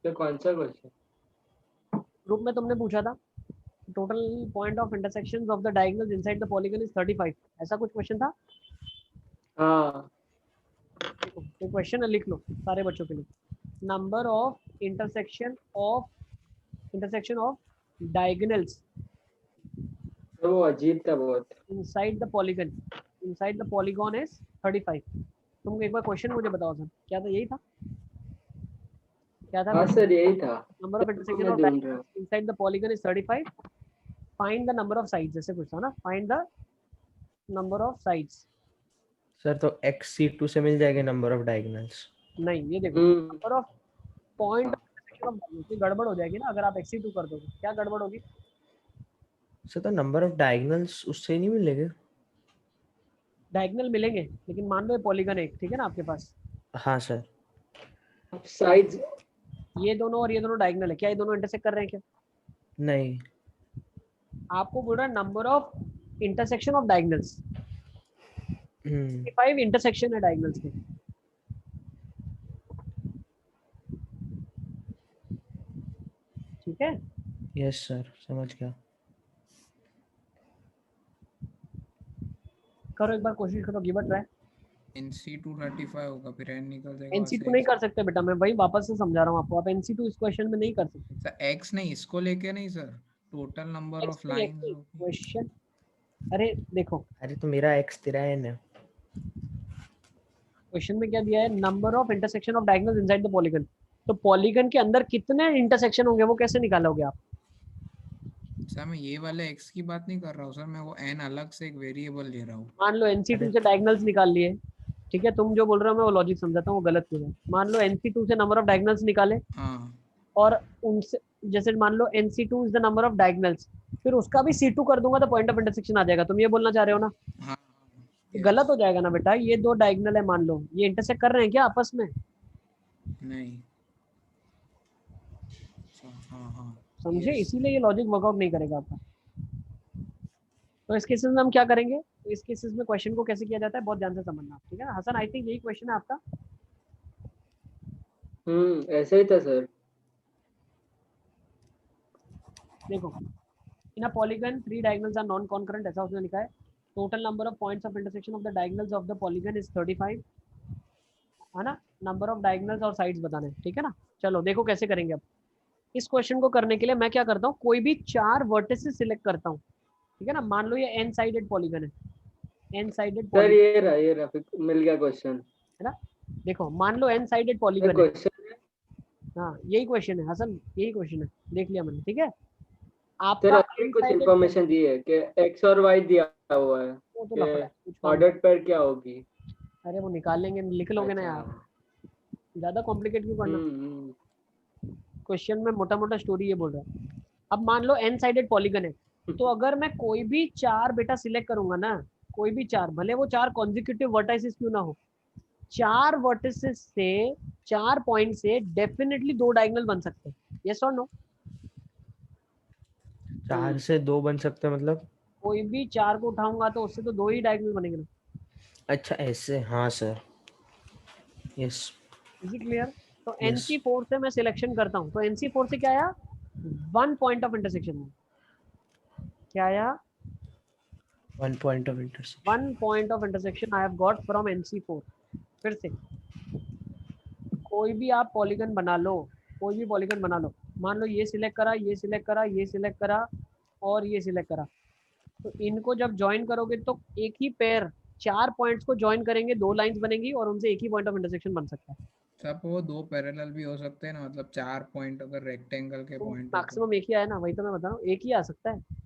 E: तो कौन सा क्वेश्चन?
A: ग्रुप में तुमने पूछा था, total point of intersections of the diagonals inside the polygon is 35, ऐसा कुछ क्वेश्चन था।
E: हाँ.
A: देखो ये क्वेश्चन लिख लो सारे बच्चों के लिए। Number of intersection of diagonals
E: तो वो अजीब था बहुत.
A: Inside the polygon is 35। तुम एक बार क्वेश्चन मुझे बताओ सर, क्या था? यही था, क्या था?
E: हाँ सर यही था.
A: नंबर ऑफ इंटरसेक्शन
E: मैं
A: ऑफ
E: ढूंढ रहा हूँ.
A: Diagonals inside the polygon is 35, find the number of sides, जैसे कुछ था ना, find the number of sides.
C: Sir तो XC2 से मिल जाएगा नंबर ऑफ डायगोनल्स?
A: नहीं ये देखो, number of point of intersection of diagonals, गड़बड़ हो जाएगी ना अगर आप XC2 कर दोगे। क्या गड़बड़ होगी?
C: सर तो नंबर ऑफ डायगोनल्स उससे नहीं मिलेगा?
A: डायगोनल मिलेंगे, लेकिन मान लो ये पॉलीगन है, ठीक है ना आपके पास,
C: हाँ सर।
E: साइड्स.
A: ये दोनों और ये दोनों डायगोनल है, क्या ये दोनों इंटरसेक्ट कर रहे हैं क्या?
C: नहीं।
A: आपको बोल रहा है number of intersection of diagonals, 5 intersection है डायगोनल्स के। ठीक है।
C: यस सर समझ गया।
A: करो एक बार कोशिश करो, गिव इट ट्राई।
B: NC2 35 होगा, फिर n निकल जाएगा।
A: NC2 नहीं कर सकते बेटा, मैं वही वापस से समझा रहा हूँ आपको, आप NC2 इस क्वेश्चन में नहीं कर सकते
B: सर x नहीं, इसको लेके नहीं sir, total number of lines.
A: Question. अरे देखो,
C: अरे तो मेरा x तेरा n है।
A: क्वेश्चन में क्या दिया है, number of intersection of diagonals inside the polygon. तो पॉलीगन के अंदर कितने इंटरसेक्शन होंगे वो कैसे निकालोगे आप?
B: सर मैं ये वाले x की बात नहीं कर रहा हूँ सर, मैं वो n अलग से एक वेरिएबल ले रहा हूँ।
A: मान लो NC2 से डायगोनल्स निकाल लिए, ठीक है, तुम जो बोल रहे हो मैं वो लॉजिक समझाता हूँ, वो गलत क्यों है। मान लो NC2 से नंबर ऑफ डायगोनल्स निकाले, और उनसे जैसे मान लो NC2 is the number of diagonals, फिर उसका भी C2 कर दूंगा तो पॉइंट ऑफ इंटरसेक्शन आ जाएगा। तुम ये बोलना चाह रहे हो ना? तो गलत हो जाएगा ना बेटा। ये दो डायगोनल है, मान लो ये इंटरसेक्ट कर रहे हैं क्या आपस में?
B: नहीं।
A: समझे? इसीलिए ये लॉजिक वर्कआउट नहीं करेगा आपका। तो इस केसेस में हम क्या करेंगे, तो इस केसेस में क्वेश्चन को कैसे किया जाता है बहुत ध्यान से समझना, ठीक है ना हसन? आई थिंक यही क्वेश्चन है आपका।
E: ऐसा ही था सर।
A: देखो, in a polygon 3 diagonals are non concurrent, ऐसा उसने लिखा है। Total number of points of intersection of the diagonals of the polygon is 35, है ना। नंबर ऑफ डायगोनल्स और साइड्स बताने, ठीक है ना। चलो देखो कैसे करेंगे अब। इस क्वेश्चन को करने के लिए मैं क्या करता हूँ, कोई भी 4 वर्टिसेस सिलेक्ट करता हूँ, ठीक है ना। मान लो ये n साइडेड पॉलीगन है, n साइडेड
E: सर
A: पॉलीगन,
E: ये रहा मिल गया क्वेश्चन,
A: है ना। देखो मान लो n साइडेड पॉलीगन है,
E: क्वेश्चन
A: हाँ यही क्वेश्चन है हसन, यही क्वेश्चन है, देख लिया मैंने, ठीक है।
E: सर
A: आपका
E: अभी
A: n
E: कुछ
A: साइडेड,
E: इंफॉर्मेशन दी है कि एक्स और वाई दिया हुआ है
A: वो तो
E: कि
A: लफड़ा है, कुछ काम
E: ऑर्डर पेयर क्या होगी।
A: अरे वो निकाल लेंगे, लिख लोगे ना
E: अच्छा।
A: यार, ज्यादा कॉम्प्लिकेट क्यों करना।
E: हम्म।
A: क्वेश्चन में मोटा मोटा स्टोरी ये बोल रहा है। अब मान लो n साइडेड पॉलीगन है, तो अगर मैं कोई भी चार बेटा सिलेक्ट करूंगा ना, कोई भी चार, भले वो चार कॉन्जिक्यूटिव वर्टाइसेस क्यों ना हो, चार वर्टिसेस से, चार पॉइंट से डेफिनेटली दो डायगोनल बन सकते हैं, यस और नो।
C: 4 से 2 बन सकते हैं मतलब?
A: कोई भी चार को उठाऊंगा तो उससे तो दो ही डायगोनल बनेंगे ना।
C: अच्छा ऐसे, हाँ sir, yes
A: is it clear? तो
C: यस।
A: NC4 से मैं सिलेक्शन करता हूँ, तो NC4 से क्या आया, वन पॉइंट ऑफ इंटरसेक्शन। क्या आया,
C: 1 point of intersection.
A: One point of intersection I have got from NC4। फिर से कोई भी आप पॉलीगन बना लो, कोई भी पॉलीगन बना लो, मान लो ये सिलेक्ट करा, ये सिलेक्ट करा, ये सिलेक्ट करा और ये सिलेक्ट करा, तो इनको जब ज्वाइन करोगे तो एक ही पेयर चार पॉइंट्स को ज्वाइन करेंगे, दो लाइंस बनेंगी और उनसे एक ही पॉइंट ऑफ इंटरसेक्शन बन सकता है।
B: सब वो दो पैरेलल भी हो सकते हैं ना, मतलब 4 पॉइंट अगर रेक्टेंगल के
A: तो
B: पॉइंट हो तो।
A: मैक्सिमम एक ही आया ना, वही तो मैं बता रहा हूँ, एक ही आ सकता है।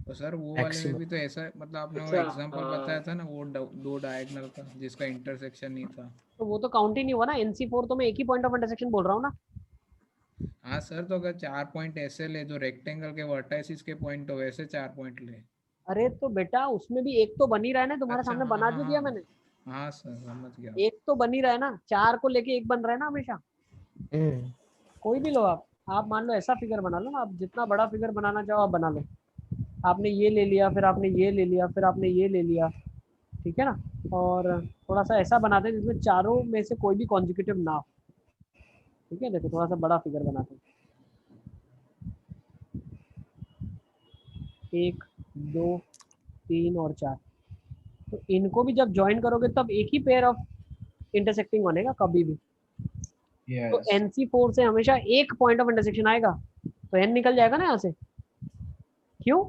B: तो सर वो वाले में भी तो ऐसा मतलब आपने वो
E: अच्छा,
B: एग्जांपल बताया था ना, वो दो डायगोनल का जिसका इंटरसेक्शन नहीं था।
A: तो वो तो काउंट ही नहीं हुआ ना, NC4 तो मैं एक ही पॉइंट ऑफ इंटरसेक्शन बोल रहा हूँ ना।
B: हाँ सर, तो अगर 4 पॉइंट ऐसे ले जो रेक्टेंगल के वर्टाइसिस के पॉइंट हो, वैसे 4 पॉइंट ले।
A: अरे तो बेटा उसमें भी एक तो बन ही रहा है ना, तुम्हारे
B: अच्छा
A: सामने
B: हाँ
A: बना
B: हाँ
A: जो दिया
B: हाँ
A: मैंने,
B: हाँ सर, समझ गया।
A: एक तो बन ही रहा है ना, चार को लेके एक बन रहा है ना हमेशा। कोई भी लो आप मान लो ऐसा फिगर बना लो ना, आप जितना बड़ा फिगर बनाना चाहो आप बना लो। आपने ये ले लिया, फिर आपने ये ले लिया, फिर आपने ये ले लिया, ठीक है ना। और थोड़ा सा ऐसा बनाते हैं जिसमें चारों में से कोई भी कॉन्जिक्यूटिव ना हो, ठीक है। देखो थोड़ा सा बड़ा फिगर बनाते हैं, 1 2 3 और 4, तो इनको भी जब ज्वाइन करोगे तब एक ही पेयर ऑफ इंटरसेक्टिंग बनेगा कभी भी। तो
D: Yes.
A: NC4 से हमेशा एक पॉइंट ऑफ इंटरसेक्शन आएगा, तो n निकल जाएगा ना यहाँ से। क्यों?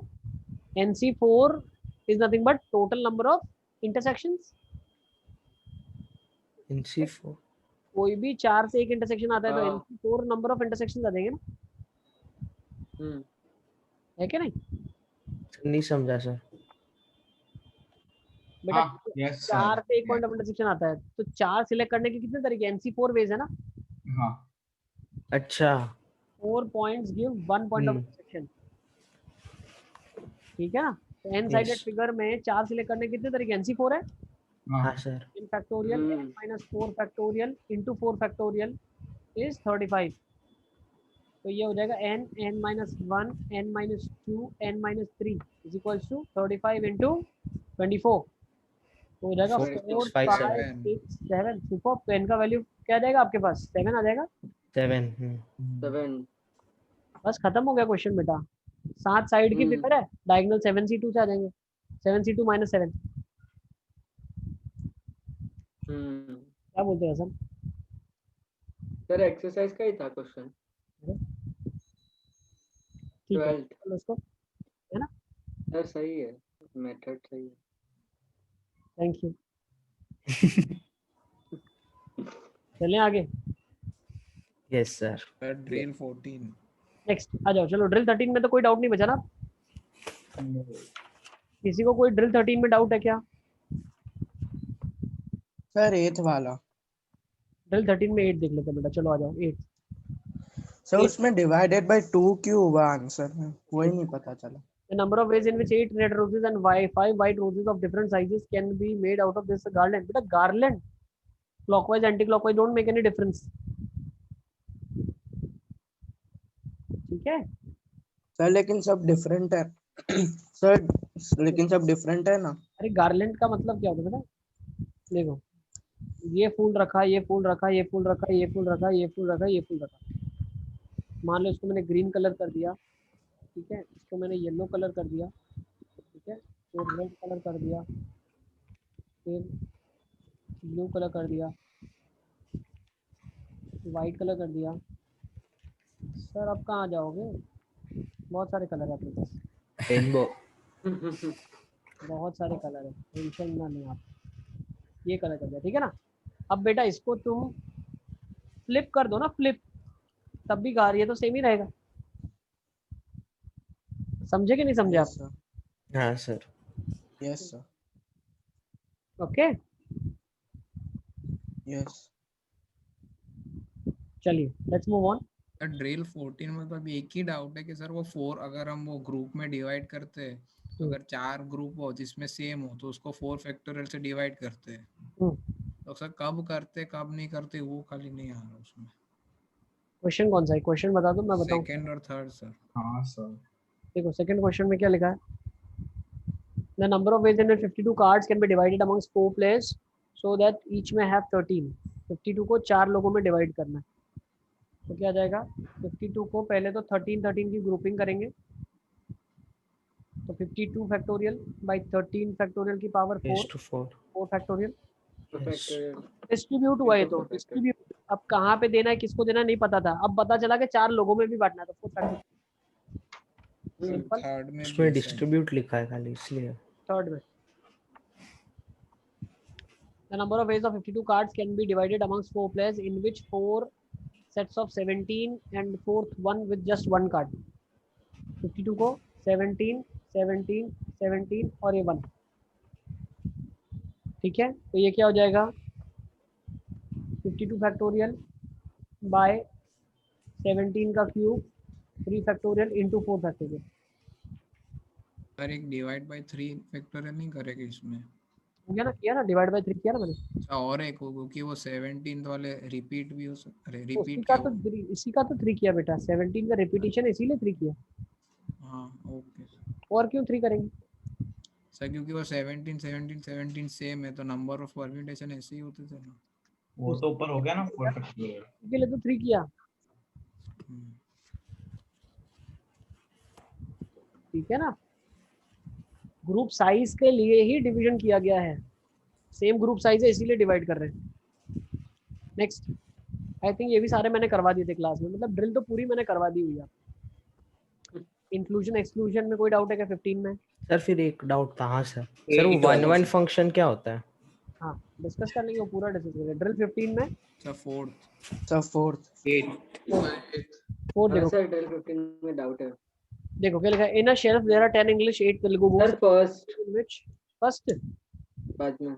A: NC4 is nothing but total number of intersections.
C: NC4
A: कोई भी चार से एक इंटरसेक्शन आता है तो
E: हाँ।
A: NC4 नंबर ऑफ इंटरसेक्शन आ जाएंगे ना, है क्या नहीं?
C: नहीं समझा सर।
A: बेटा
D: हाँ, yes sir.
A: चार से एक
D: Yeah.
A: पॉइंट ऑफ इंटरसेक्शन आता है, तो चार सिलेक्ट करने के कितने तरीके, NC4 वेज है ना।
D: हाँ.
C: अच्छा
A: 4 points give 1 point of intersection, ठीक है ना। तो n साइडेड
C: यस
A: फिगर में चार सिलेक्ट करने के कितने तरीके, NC4 है,
C: हाँ sir.
A: n factorial n minus 4 factorial into 4 factorial is 35। तो ये हो जाएगा n n minus 1 n minus 2 n minus 3 is equals to 35 into 24, तो हो जाएगा 4 5 6 7। सुपर, तो n का वैल्यू क्या आ जाएगा आपके पास, 7 आ जाएगा।
E: 7
A: बस खत्म हो गया क्वेश्चन बेटा। 7 साइड की फिगर है, डायगोनल 7C2 से आ जाएंगे, 7C2 minus 7। क्या बोलते हैं सर?
E: सर एक्सरसाइज का ही था क्वेश्चन,
A: ठीक है
E: 12th।
A: चलो उसको, है ना।
E: सर सही है, मेथड सही है।
A: Thank you. चलें आगे।
C: Yes sir.
B: ड्रिल 14
A: नेक्स्ट आ जाओ, चलो ड्रिल 13 में तो कोई डाउट नहीं बचा ना। किसी को कोई ड्रिल 13 में डाउट है क्या?
H: सर 8th वाला।
A: ड्रिल 13 में 8 देख लेते हैं बेटा, चलो आ जाओ 8।
H: सर उसमें डिवाइडेड बाय 2 क्यों हुआ आंसर में, वही नहीं पता चला।
A: The number of ways in which 8 red roses and 5 white roses of different sizes can be made out of this garland. बेटा garland clockwise anti-clockwise don't make any difference, ठीक है
H: सर लेकिन सब डिफरेंट है। सर लेकिन सब different है ना।
A: अरे गार्लैंड का मतलब क्या होता है बेटा, देखो ये फूल रखा, ये फूल रखा, ये फूल रखा, ये फूल रखा, ये फूल रखा, ये फूल रखा। मान लो इसको मैंने ग्रीन कलर कर दिया, ठीक है, इसको मैंने येलो कलर कर दिया, ठीक है, फिर रेड कलर कर दिया, फिर ब्लू कलर कर दिया, वाइट कलर कर दिया। सर अब कहाँ जाओगे, बहुत सारे कलर है अपने पास,
C: रेनबो
A: बहुत सारे कलर है, टेंशन ना लें आप। ये कलर कर दिया, ठीक है ना। अब बेटा इसको तुम फ्लिप कर दो ना, फ्लिप, तब भी ये तो सेम ही रहेगा। समझे कि नहीं समझे आप?
H: Yes, sir.
C: हाँ sir.
H: Yes, sir.
A: Okay
H: Yes.
A: चलिए लेट्स मूव ऑन।
B: ड्रिल 14 मतलब एक ही डाउट है कि सर वो 4 अगर हम वो ग्रुप में डिवाइड करते हैं, अगर 4 ग्रुप हो जिसमें सेम हो तो उसको 4 फैक्टोरियल से डिवाइड करते हैं, तो सर कब करते कब नहीं करते वो खाली नहीं आ रहा उसमें।
A: क्वेश्चन कौन सा है? क्वेश्चन बता दो, मैं बताऊं।
B: सेकंड और थर्ड सर।
D: हाँ सर।
A: देखो सेकंड क्वेश्चन में क्या लिखा है, the number of ways in which 52 cards can be divided amongst 4 players so that each में हैव 13। 52 को 4 लोगों में डिवाइड करना है, तो क्या आ जाएगा, 52 को पहले तो 13 की ग्रुपिंग करेंगे, तो 52 फैक्टोरियल बाई 13 फैक्टोरियल की पावर 4 फैक्टोरियल डिस्ट्रीब्यूट हुआ है, तो डिस्ट्रीब्यूट। अब कहाँ पे देना है, किसको देना है नहीं पता था, अब पता चला कि 4 लोगों में भी बांटना है, तो 4 फैक्टोरियल। सिंपल।
B: थर्ड में
C: उसमें डिस्ट्रीब्यूट लिखा है खाली इसलिए।
A: थर्ड में the number of ways of 52 cards can be divided amongst 4 players in which 4 sets of 17 and fourth one with just one card। 52 को 17 17 17 और ये 1, ठीक है, तो ये क्या हो जाएगा 52 फैक्टोरियल बाय 17 का cube 3 factorial into 4 factorial.
B: Sir एक डिवाइड बाय 3 फैक्टोरियल नहीं करेगा इसमें?
A: किया ना, किया ना, डिवाइड बाय 3 किया ना मैंने।
B: और एक होगा कि वो 17 वाले रिपीट भी हो सकता है,
A: उसी
B: रिपीट
A: का
B: क्या
A: तो इसी का तो 3 किया बेटा, 17 का रिपीटिशन इसीलिए 3 किया।
B: हाँ ओके
A: और क्यों 3 करेंगे
B: सर? क्योंकि वो 17 17 17 सेम है तो नंबर ऑफ परम्यूटेशन ऐसे ही होते थे ना।
F: वो तो ऊपर हो गया ना 4 फैक्टोरियल
A: के लिए तो 3 किया, ठीक है ना। ग्रुप साइज के लिए ही डिवीजन किया गया है, सेम ग्रुप साइज है इसीलिए डिवाइड कर रहे हैं। नेक्स्ट, आई थिंक ये भी सारे मैंने करवा दिए थे क्लास में, मतलब ड्रिल तो पूरी मैंने करवा दी हुई है। इंक्लूजन एक्सक्लूजन में कोई डाउट है क्या 15 में?
C: सर फिर एक डाउट था, हाँ सर, सर वो 1-1 फंक्शन क्या होता है?
A: हाँ डिस्कस कर लेंगे, वो पूरा डिस्कस करेंगे। ड्रिल 15 में
B: सर फोर्थ
A: देखो
E: सर ड्रिल 15 में डाउट है।
A: देखो क्या लिखा है, in a shelf there are 10 English 8 Telugu books.
E: Sir first
A: in which first
E: बाद में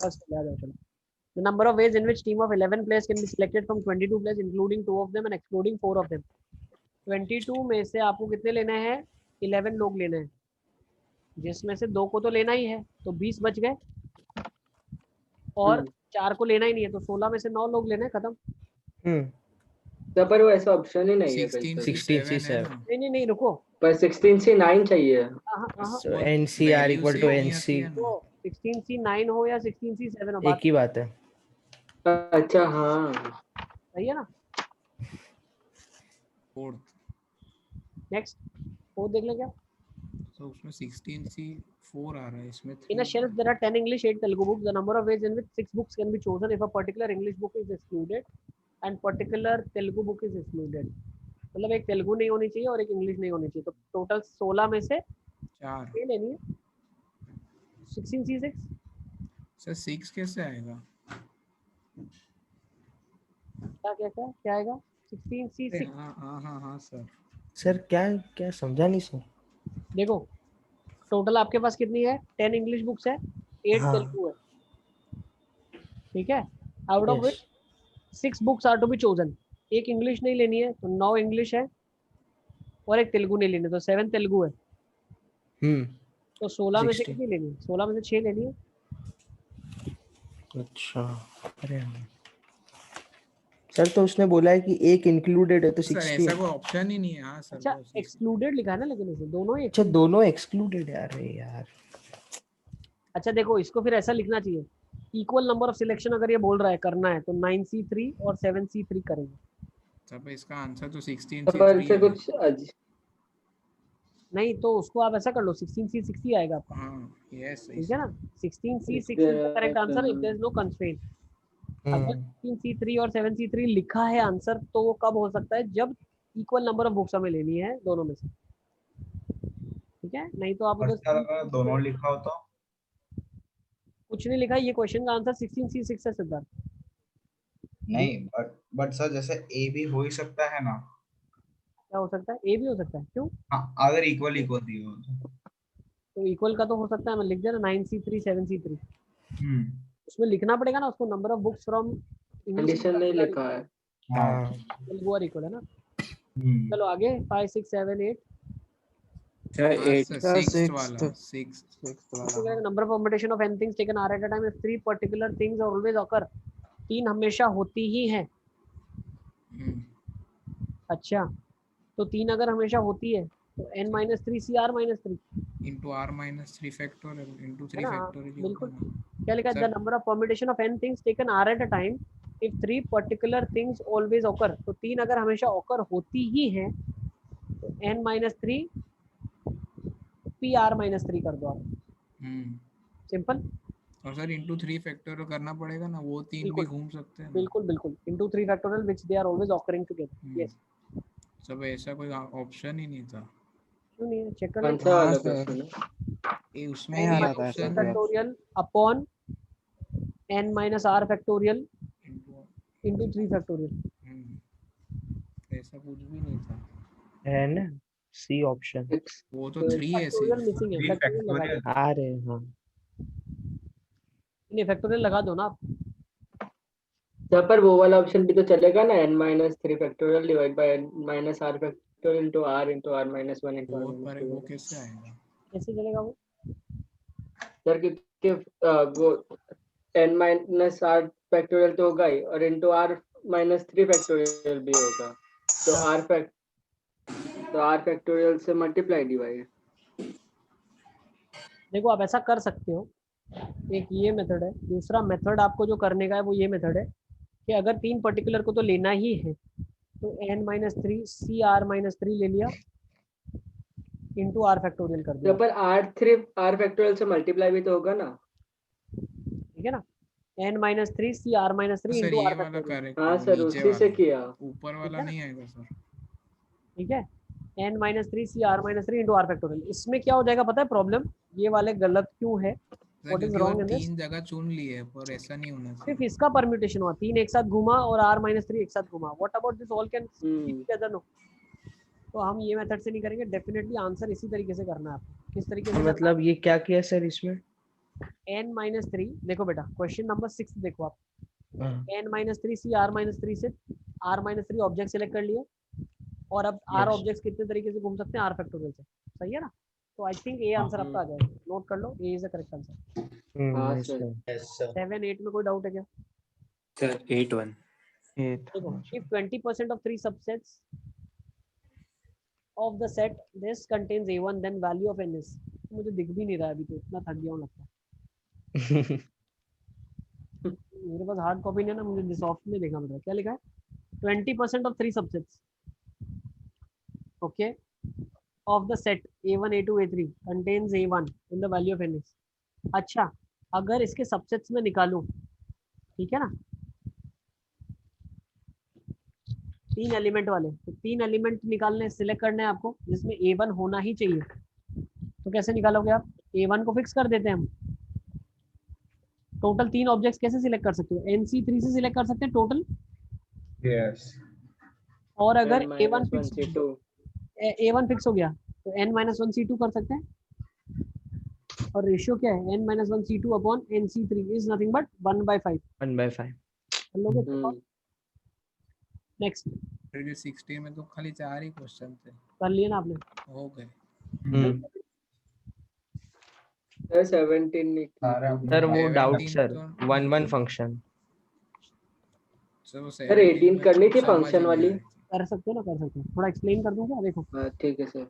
A: फर्स्ट याद है, चलो। The number of ways in which team of 11 players can be selected from 22 players including 2 of them and excluding 4 of them। 22 में से आपको कितने लेने हैं, 11 लोग लेने हैं, जिसमें से 2 को तो लेना ही है, तो 20 बच गए, और 4 को लेना ही नहीं है, तो 16 में से 9 लोग लेने हैं, खत्म।
E: तो पर वो ऐसा ऑप्शन ही नहीं है
C: 16C7
A: नहीं रुको,
E: पर 16C9 चाहिए।
C: So NCR equal to NC,
A: तो 16C9 हो या 16C7 हो,
C: एक ही बात है।
E: अच्छा हाँ
A: सही है ना। नेक्स्ट फोर्थ देख लें क्या,
B: तो उसमें 16C4 आ रहा है, इसमें
A: In a shelf there are 10 English 8 Telugu books। The number of ways in which 6 books can be chosen if a particular English book is excluded and particular Telugu book is excluded। मतलब एक तेलुगु नहीं होनी चाहिए और एक English नहीं होनी चाहिए, तो टोटल 16 में से 4 लेनी है। 16C6
B: सर 6 कैसे आएगा?
A: क्या आएगा 16C6?
B: हाँ सर।
C: सर क्या समझा नहीं सर।
A: देखो टोटल आपके पास कितनी है, 10 इंग्लिश बुक्स है, 8
C: हाँ।
A: तेलुगु है, ठीक है। Out of which 6 books are to be chosen. एक इंग्लिश नहीं लेनी है तो 9 इंग्लिश है और एक तेलुगु नहीं लेनी, तो 7 तेलुगु है। तो 16 में से कितनी लेनी है, 16 में से 6 लेनी है।
C: अच्छा अरे सर, तो उसने बोला है कि एक इंक्लूडेड है तो 16।
B: सर ऐसा कोई ऑप्शन ही नहीं है। हाँ सर।
A: अच्छा एक्सक्लूडेड लिखा है ना, लेकिन इसमें दोनों ही।
C: अच्छा दोनों एक्सक्लूडेड है, अरे यार।
A: अच्छा देखो इसको फिर ऐसा लिखना चाहिए, इक्वल नंबर ऑफ सिलेक्शन अगर ये बोल रहा है करना है तो 9C3 और 7C3 करेंगे।
B: तब इसका आंसर तो 16C3
E: से कुछ
A: नहीं, तो उसको आप ऐसा कर लो 16C60 आएगा आपका।
B: यस
A: ठीक है ना, 16C6 is the correct answer if there is no constraint. अगर 16C3 और 7C3 लिखा है आंसर, तो वो कब हो सकता है, जब इक्वल नंबर ऑफ बुक्स हमें लेनी है दोनों में से, ठीक है। नहीं तो आप
D: अगर दोनों लिखा हो तो
A: कुछ नहीं लिखा है, ये क्वेश्चन का आंसर 16C6 है सिद्धार्थ।
D: नहीं बट सर जैसे ए भी हो ही सकता है ना।
A: क्या हो सकता है? ए भी हो सकता है, क्यों?
D: हाँ अगर इक्वल इक्वल दिए हो
A: तो इक्वल का तो हो सकता है, मैं लिख देना 9C3 7C3। उसमें लिखना पड़ेगा ना उसको, number of books from
E: condition नहीं लिखा है।
C: हाँ
A: वो इक्वल है ना। चलो आगे 5 6 7 8।
B: सिक्स्थ वाला, सिक्स्थ वाला।
A: Number of permutation of n things taken r at a time if 3 particular things always occur। 3 हमेशा होती ही हैं। अच्छा, तो 3 अगर हमेशा होती है तो n minus 3 CR minus 3
B: into r minus 3 factorial into 3
A: है ना?
B: factorial।
A: बिल्कुल। क्या लिखा है? The number of permutation of n things taken r at a time if 3 particular things always occur। तो 3 अगर हमेशा occur होती ही हैं तो n minus 3 PR minus 3 कर दो आप। सिंपल।
B: और सर into 3 factorial करना पड़ेगा ना, वो 3 भी घूम सकते हैं ना।
A: बिल्कुल बिल्कुल, into 3 factorial which they are always occurring together। yes।
B: सब ऐसा कोई ऑप्शन ही नहीं था।
A: क्यों नहीं है? चेक कर
E: कौन सा वाला क्वेश्चन है?
B: ये उसमें नहीं option
A: factorial upon n minus r factorial into 3 factorial.
B: ऐसा कुछ भी नहीं था।
C: है ना, सी ऑप्शन।
B: वो तो 3 है सिर्फ।
A: मिसिंग है, फैक्टोरियल लगा दो।
C: आ रहे हैं हाँ।
A: नहीं फैक्टोरियल लगा दो ना आप।
E: यहाँ पर वो वाला ऑप्शन भी तो चलेगा ना, n minus 3 factorial divide by n minus r factorial into r minus 1 into r minus 2।
B: वो कैसे आएगा?
A: कैसे चलेगा वो?
E: सर क्योंकि वो n minus r factorial तो होगा ही, और into r minus 3 factorial भी होगा, तो r factorial से मल्टीप्लाई डिवाइड।
A: देखो आप ऐसा कर सकते हो, एक ये मेथड है। दूसरा मेथड आपको जो करने का है वो ये मेथड है कि अगर 3 पर्टिकुलर को तो लेना ही है तो n minus 3 CR minus 3 ले लिया into r फैक्टोरियल कर दिया।
E: यहाँ पर r factorial से मल्टीप्लाई भी तो होगा ना,
A: ठीक है ना? n minus 3 CR minus 3 into r factorial.
E: हाँ सर उसी से किया।
B: ऊपर वाला नहीं आएगा सर।
A: ठीक है, n minus 3 CR minus 3 into r factorial. इसमें क्या हो जाएगा पता है प्रॉब्लम? ये वाले गलत क्यों है? What is wrong in this?
B: 3 जगह चुन लिए पर ऐसा नहीं होना चाहिए।
A: सिर्फ इसका परम्यूटेशन हुआ, 3 एक साथ घुमा और r minus 3 एक साथ घुमा। What about this all can together? No। तो हम ये मेथड से नहीं करेंगे, डेफिनेटली आंसर इसी तरीके से करना है आपको। किस तरीके से?
C: मतलब ये क्या किया सर इसमें?
A: n minus 3 देखो बेटा, क्वेश्चन नंबर 6 देखो आप। n minus 3 CR minus 3 से r minus 3 ऑब्जेक्ट सेलेक्ट कर लिए और अब r ऑब्जेक्ट्स कितने तरीके से घूम सकते हैं? r फैक्टोरियल से। सही है ना? तो आई थिंक ये आंसर आपका आ जाएगा। नोट कर लो, ए इज द करेक्ट आंसर।
E: हाँ सर।
A: 7 8 में कोई डाउट है क्या?
F: सर 8 1।
A: देखो, if 20% of 3 subsets of the set this contains a1 then value of n is। मुझे दिख भी नहीं रहा है अभी, तो इतना थक गया हूँ लगता है। मेरे पास हार्ड कॉपी नहीं है ना, मुझे सॉफ्ट में देखना पड़ेगा। क्या लिखा है? 20% of 3 subsets okay of the set a1 a2 a3 contains a1 in the value of n is। अच्छा, अगर इसके सबसेट्स में निकालूं, ठीक है ना, 3 एलिमेंट वाले, तो 3 एलिमेंट निकालने सिलेक्ट करने हैं आपको जिसमें a1 होना ही चाहिए। तो कैसे निकालोगे आप? a1 को फिक्स कर देते हैं हम। टोटल 3 ऑब्जेक्ट्स कैसे सिलेक्ट कर सकते हो? NC3 से सिलेक्ट कर सकते हैं टोटल।
D: यस।
A: और अगर a1 फिक्स हो गया तो n-1 C2 कर सकते हैं। और रेशियो क्या है? n-1 C2 upon NC3 is nothing but 1/5।
C: 1/5
A: कर लोगे? नेक्स्ट।
B: 16 में तो खाली 4 ही क्वेश्चन थे।
A: कर लिए ना आपने?
B: हो गए।
E: सर 17
C: सर वो डाउट सर 1 फंक्शन।
E: सर 18 करनी थी फंक्शन वाली।
A: कर सकते हो ना, कर सकते हो। थोड़ा एक्सप्लेन कर दूं क्या? देखो
E: ठीक है सर।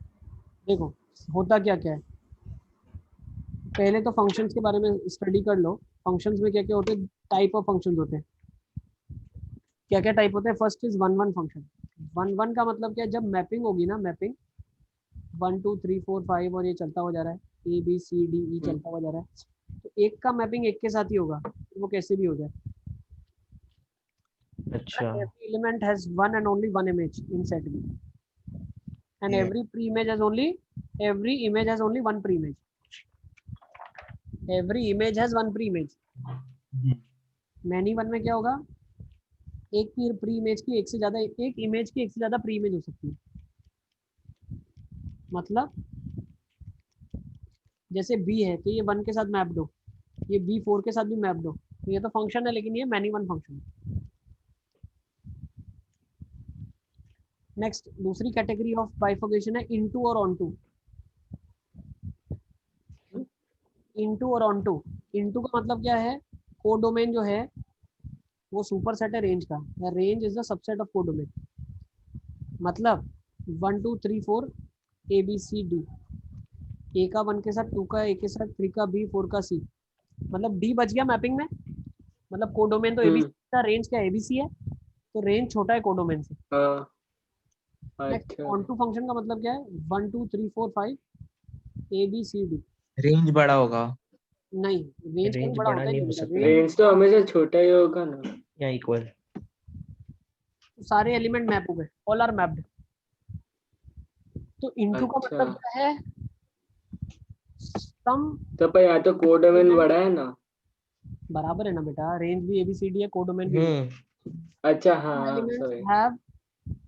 A: देखो होता क्या क्या है, पहले तो फंक्शंस के बारे में स्टडी कर लो। फंक्शंस में क्या क्या होते हैं? टाइप ऑफ फंक्शंस होते हैं। क्या क्या टाइप होते हैं? First is 1 1 function. 1 1 का मतलब क्या है? जब मैपिंग होगी ना, मैपिंग 1 2 3 4 5 और ये चलता हुआ जा रहा है, A B C D E चलता हुआ जा रहा है, तो एक का मैपिंग एक के साथ ही होगा, वो कैसे भी हो जाए।
C: अच्छा।
A: Every element has one and only one image in set B, and every pre-image has only one pre-image. Every image has one pre image. Many one में क्या होगा, एक प्री इमेज की एक से ज्यादा, एक इमेज की एक से ज्यादा प्री इमेज हो सकती है। मतलब जैसे बी है तो ये 1 के साथ मैप्ड हो, ये बी 4 के साथ भी मैप्ड हो, तो ये तो फंक्शन है लेकिन ये मैनी वन फंक्शन है। नेक्स्ट दूसरी कैटेगरी ऑफ बाइफर्केशन है इनटू और ऑनटू। इनटू और ऑनटू, इनटू का मतलब क्या है, कोडोमेन जो है वो सुपर सेट है रेंज का, या range is the subset of codomain. मतलब 1 2 3 4 ए बी सी डी, ए का 1 के साथ, 2 का ए के साथ, 3 का बी, 4 का सी, मतलब डी बच गया मैपिंग में। मतलब कोडोमेन तो एबीसी का, रेंज क्या एबीसी है, तो रेंज छोटा है कोडोमेन से।
E: अच्छा,
A: ऑनटू फंक्शन का मतलब क्या है, 1 2 3 4 5 A B C D.
C: Range बड़ा होगा?
A: नहीं, रेंज कहीं बड़ा होता
C: नहीं
A: है
C: हो सकता।
E: रेंज तो हमेशा छोटा ही होगा ना,
C: या इक्वल।
A: सारे एलिमेंट मैप हो गए, ऑल आर मैप्ड। तो इनटू का
E: अच्छा।
A: मतलब क्या है, सम,
E: तो पर यहाँ तो कोडोमेन बड़ा है ना।
A: बराबर है ना बेटा, रेंज भी एबीसीडी है, कोडोमेन भी।
E: अच्छा हाँ,
A: elements
E: sorry.
A: Have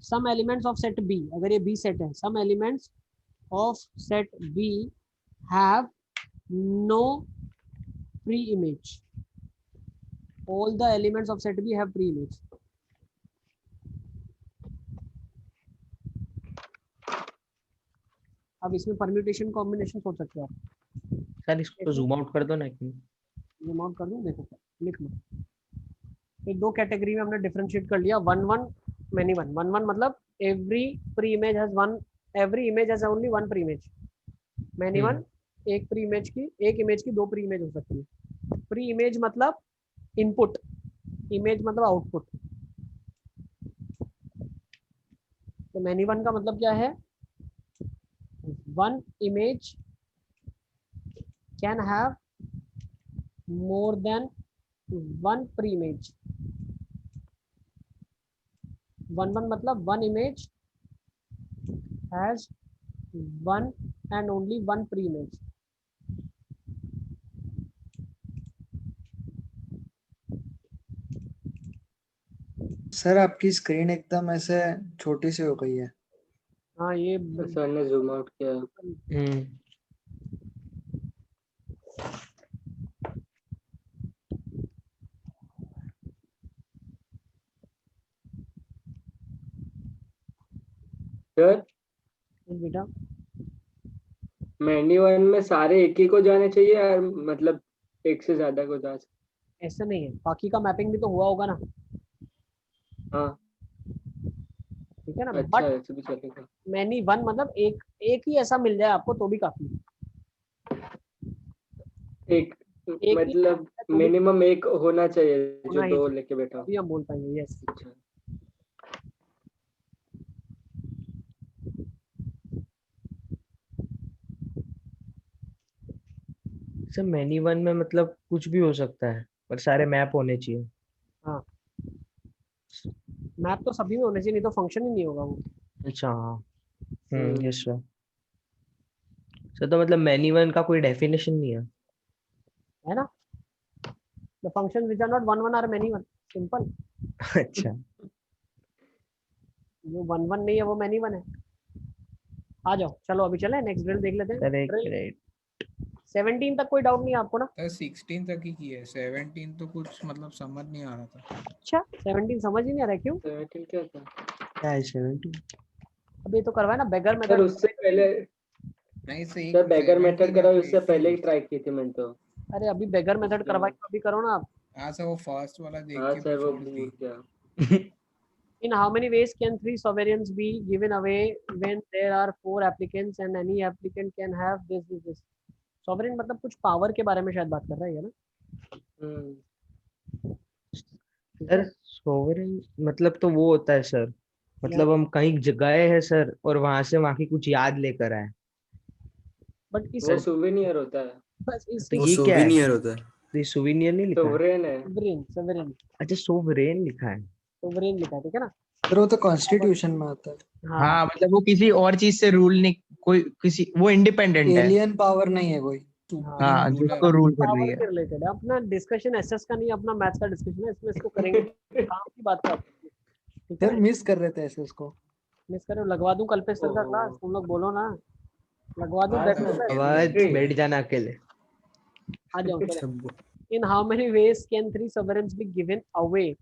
A: some elements of set B, अगर ये बी सेट है, some elements of set B have no pre image, all the elements of set B have pre image. अब इसमें परम्यूटेशन कॉम्बिनेशन सोच सकते हो आप।
C: सर इसको जूम आउट कर दो ना।
A: जूम आउट कर दूं, देखो लिख लो। ये दो कैटेगरी में हमने डिफरेंशिएट कर लिया, 1 1 मैनी वन। 1 1 मतलब every pre image has one, every image has only one pre image. Many one, एक प्री इमेज की, एक इमेज की 2 प्री इमेज हो सकती है। प्री इमेज मतलब इनपुट, इमेज मतलब आउटपुट। तो मैनी वन का मतलब क्या है, one image can have more than one pre image. 1 1 मतलब one image has one and only one pre image.
J: Sir आपकी स्क्रीन एकदम ऐसे छोटी सी हो गई है।
A: हाँ ये
E: सर ने जूम आउट किया। सर
A: बेटा
E: मैनी वन में सारे एक ही को जाने चाहिए यार, मतलब एक से ज्यादा को जा सकते?
A: ऐसा नहीं है, बाकी का मैपिंग भी तो हुआ होगा ना।
E: हाँ
A: ठीक है ना,
E: अच्छा,
A: बट
E: ऐसे भी चलेगा।
A: मैनी वन मतलब एक ही ऐसा मिल जाए आपको तो भी काफी है।
E: एक मतलब मिनिमम एक होना चाहिए जो
A: होना ही
E: दो लेके बैठा हो।
A: अभी हम बोल पाएंगे। यस,
E: अच्छा,
C: सर मैनी वन में मतलब कुछ भी हो सकता है पर सारे मैप होने चाहिए।
A: हाँ मैप तो सभी में होने चाहिए, नहीं तो फंक्शन ही नहीं होगा वो।
C: अच्छा हाँ, यस सर। सर तो मतलब मैनी वन का कोई डेफिनेशन नहीं
A: है ना, the function which are not 1 1 are many one, simple.
C: अच्छा,
A: जो 1 1 नहीं है वो मैनी वन है। आ जाओ, चलो अभी चले नेक्स्ट ड्रिल देख लेते हैं। ड्रिल 17 तक कोई डाउट नहीं है आपको ना?
B: 16 तक ही की है, 17 तो कुछ मतलब समझ नहीं आ रहा था।
A: अच्छा 17 समझ ही नहीं आ रहा, क्यों?
E: 17 क्या था?
C: क्या है 17?
A: अभी तो करवाया ना बेगर
E: सर
A: मेथड।
E: उससे पहले
B: नहीं सही,
E: सर बेगर मेथड
B: 17
E: करा,
B: या
E: उससे
B: 18।
E: पहले ही ट्राई की थी मैंने तो।
A: अरे अभी बेगर मेथड करवाई तो अभी करो ना आप।
B: हाँ सर, वो फर्स्ट वाला देख
E: हाँ
B: के
E: सर वो
B: छोड़ दी।
E: भूल गया।
A: In how many ways can 3 sovereigns be given away when there are 4 applicants and any applicant can have this? Sovereign मतलब कुछ पावर के बारे में शायद बात कर रहा है ना?
C: सर सोवरेन मतलब तो वो होता है सर, मतलब हम कहीं गए हैं सर और वहां से वहां की कुछ याद लेकर आए।
A: बट इस
E: वो सुवेनियर होता है।
A: बस इस
C: तो ये क्या है? होता है तो ये सुवेनियर नहीं लिखा है?
E: सोवरेन है।
A: सोवरेन
C: अच्छा सोवरेन लिखा है।
A: सोवरेन लिखा है, ठीक है ना?
J: सर वो तो कॉन्स्टिट्यूशन में आता है।
C: हाँ मतलब वो किसी और चीज से रूल नहीं, कोई किसी वो इंडिपेंडेंट है।
J: एलियन पावर नहीं है कोई।
C: हाँ जिसको रूल कर रही
A: पावर
C: है।
A: के रिलेटेड है, अपना डिस्कशन एसएस का नहीं, अपना मैथ्स का डिस्कशन है, इसमें इसको करेंगे काम की बात कर, ठीक
J: सर
A: है।
J: मिस कर रहे थे ऐसे उसको।
A: मिस करो, लगवा दूं कल पे सर का क्लास, तुम लोग बोलो ना, लगवा दूं।
E: हाँ,
A: बैठ
E: सर।
C: आवाज बैठ जाना अकेले।
A: आ जाओ चलो। In how many ways can 3 sovereigns be given away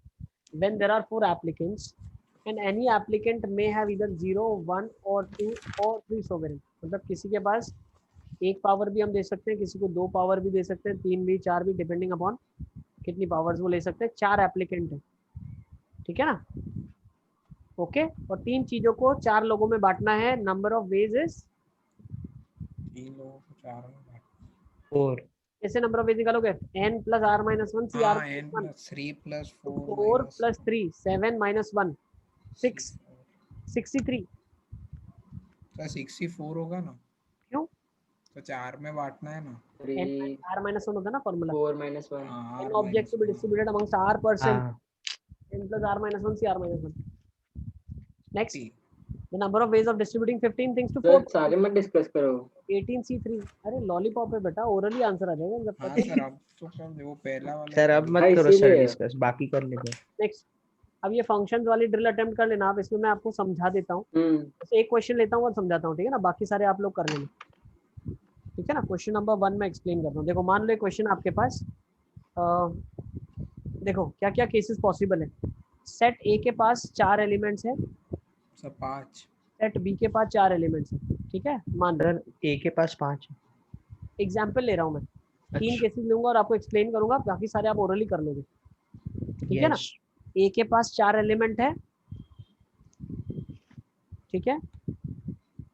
A: when there are 4 applicants and any applicant may have either 0, 1 or 2 or 3 sovereign? मतलब किसी के पास एक पावर भी हम दे सकते हैं, किसी को 2 पावर भी दे सकते हैं, 3 भी 4 भी, डिपेंडिंग अपॉन कितनी पावर्स वो ले सकते हैं। 4 एप्लीकेंट है, ठीक है ना। ओके, और 3 चीजों को 4 लोगों में बांटना है। नंबर ऑफ वेज इज
B: 3 लोगों को 4 में बांट।
C: 4
A: ऐसे नंबर ऑफ वेज निकालोगे n + r - 1 c r
B: हाँ n + 3 +
A: 4 + 3 7 - 1 6 63।
B: तो 64 होगा ना,
A: क्यों?
B: तो 4 में बांटना है ना।
E: 3
A: r - 1 होता है ना फॉर्मूला।
E: 4 - 1
B: हाँ,
A: n
B: R
A: object to be
B: -1
A: distributed amongst r person,
C: हाँ
A: n + r - 1 c r - 1। next,
B: 50।
A: the number of ways of distributing 15 things to 4
E: sir सारे मत डिस्कस करो।
A: 18c3। अरे लॉलीपॉप है बेटा, ओरली आंसर आ जाएगा जब
B: हाँ
A: तक।
B: सर, अब तो कर वो पहला वाला
C: सर अब
B: कर
C: मत
E: हाँ,
C: करो सर
E: इसीलिए।
C: डिस्कस, बाकी कर लेंगे।
A: नेक्स्ट, अब ये फंक्शंस वाली ड्रिल अटेम्प्ट कर लेना आप, इसमें मैं आपको समझा देता हूँ। बस एक क्वेश्चन लेता हूँ और समझाता हूँ, ठीक है ना। बाकी सारे आप लोग कर लेना, ठीक है ना। क्वेश्चन नंबर 1 में एक्सप्लेन करता हूँ। देखो मान लो क्वेश्चन आपके पास, देखो क्या क्या केसेस पॉसिबल है। सेट ए के पास 4 एलिमेंट्स है,
B: सब 5।
A: सेट बी के पास 4 एलिमेंट्स है, ठीक है। मान लो
C: सर ए के पास 5 है।
A: एग्जाम्पल ले रहा हूँ मैं, 3
C: अच्छा।
A: केसेस लूंगा और आपको एक्सप्लेन करूंगा, बाकी सारे आप ओरली कर लोगे, ठीक है ना।
C: यस
A: ए के पास 4 एलिमेंट है, ठीक है।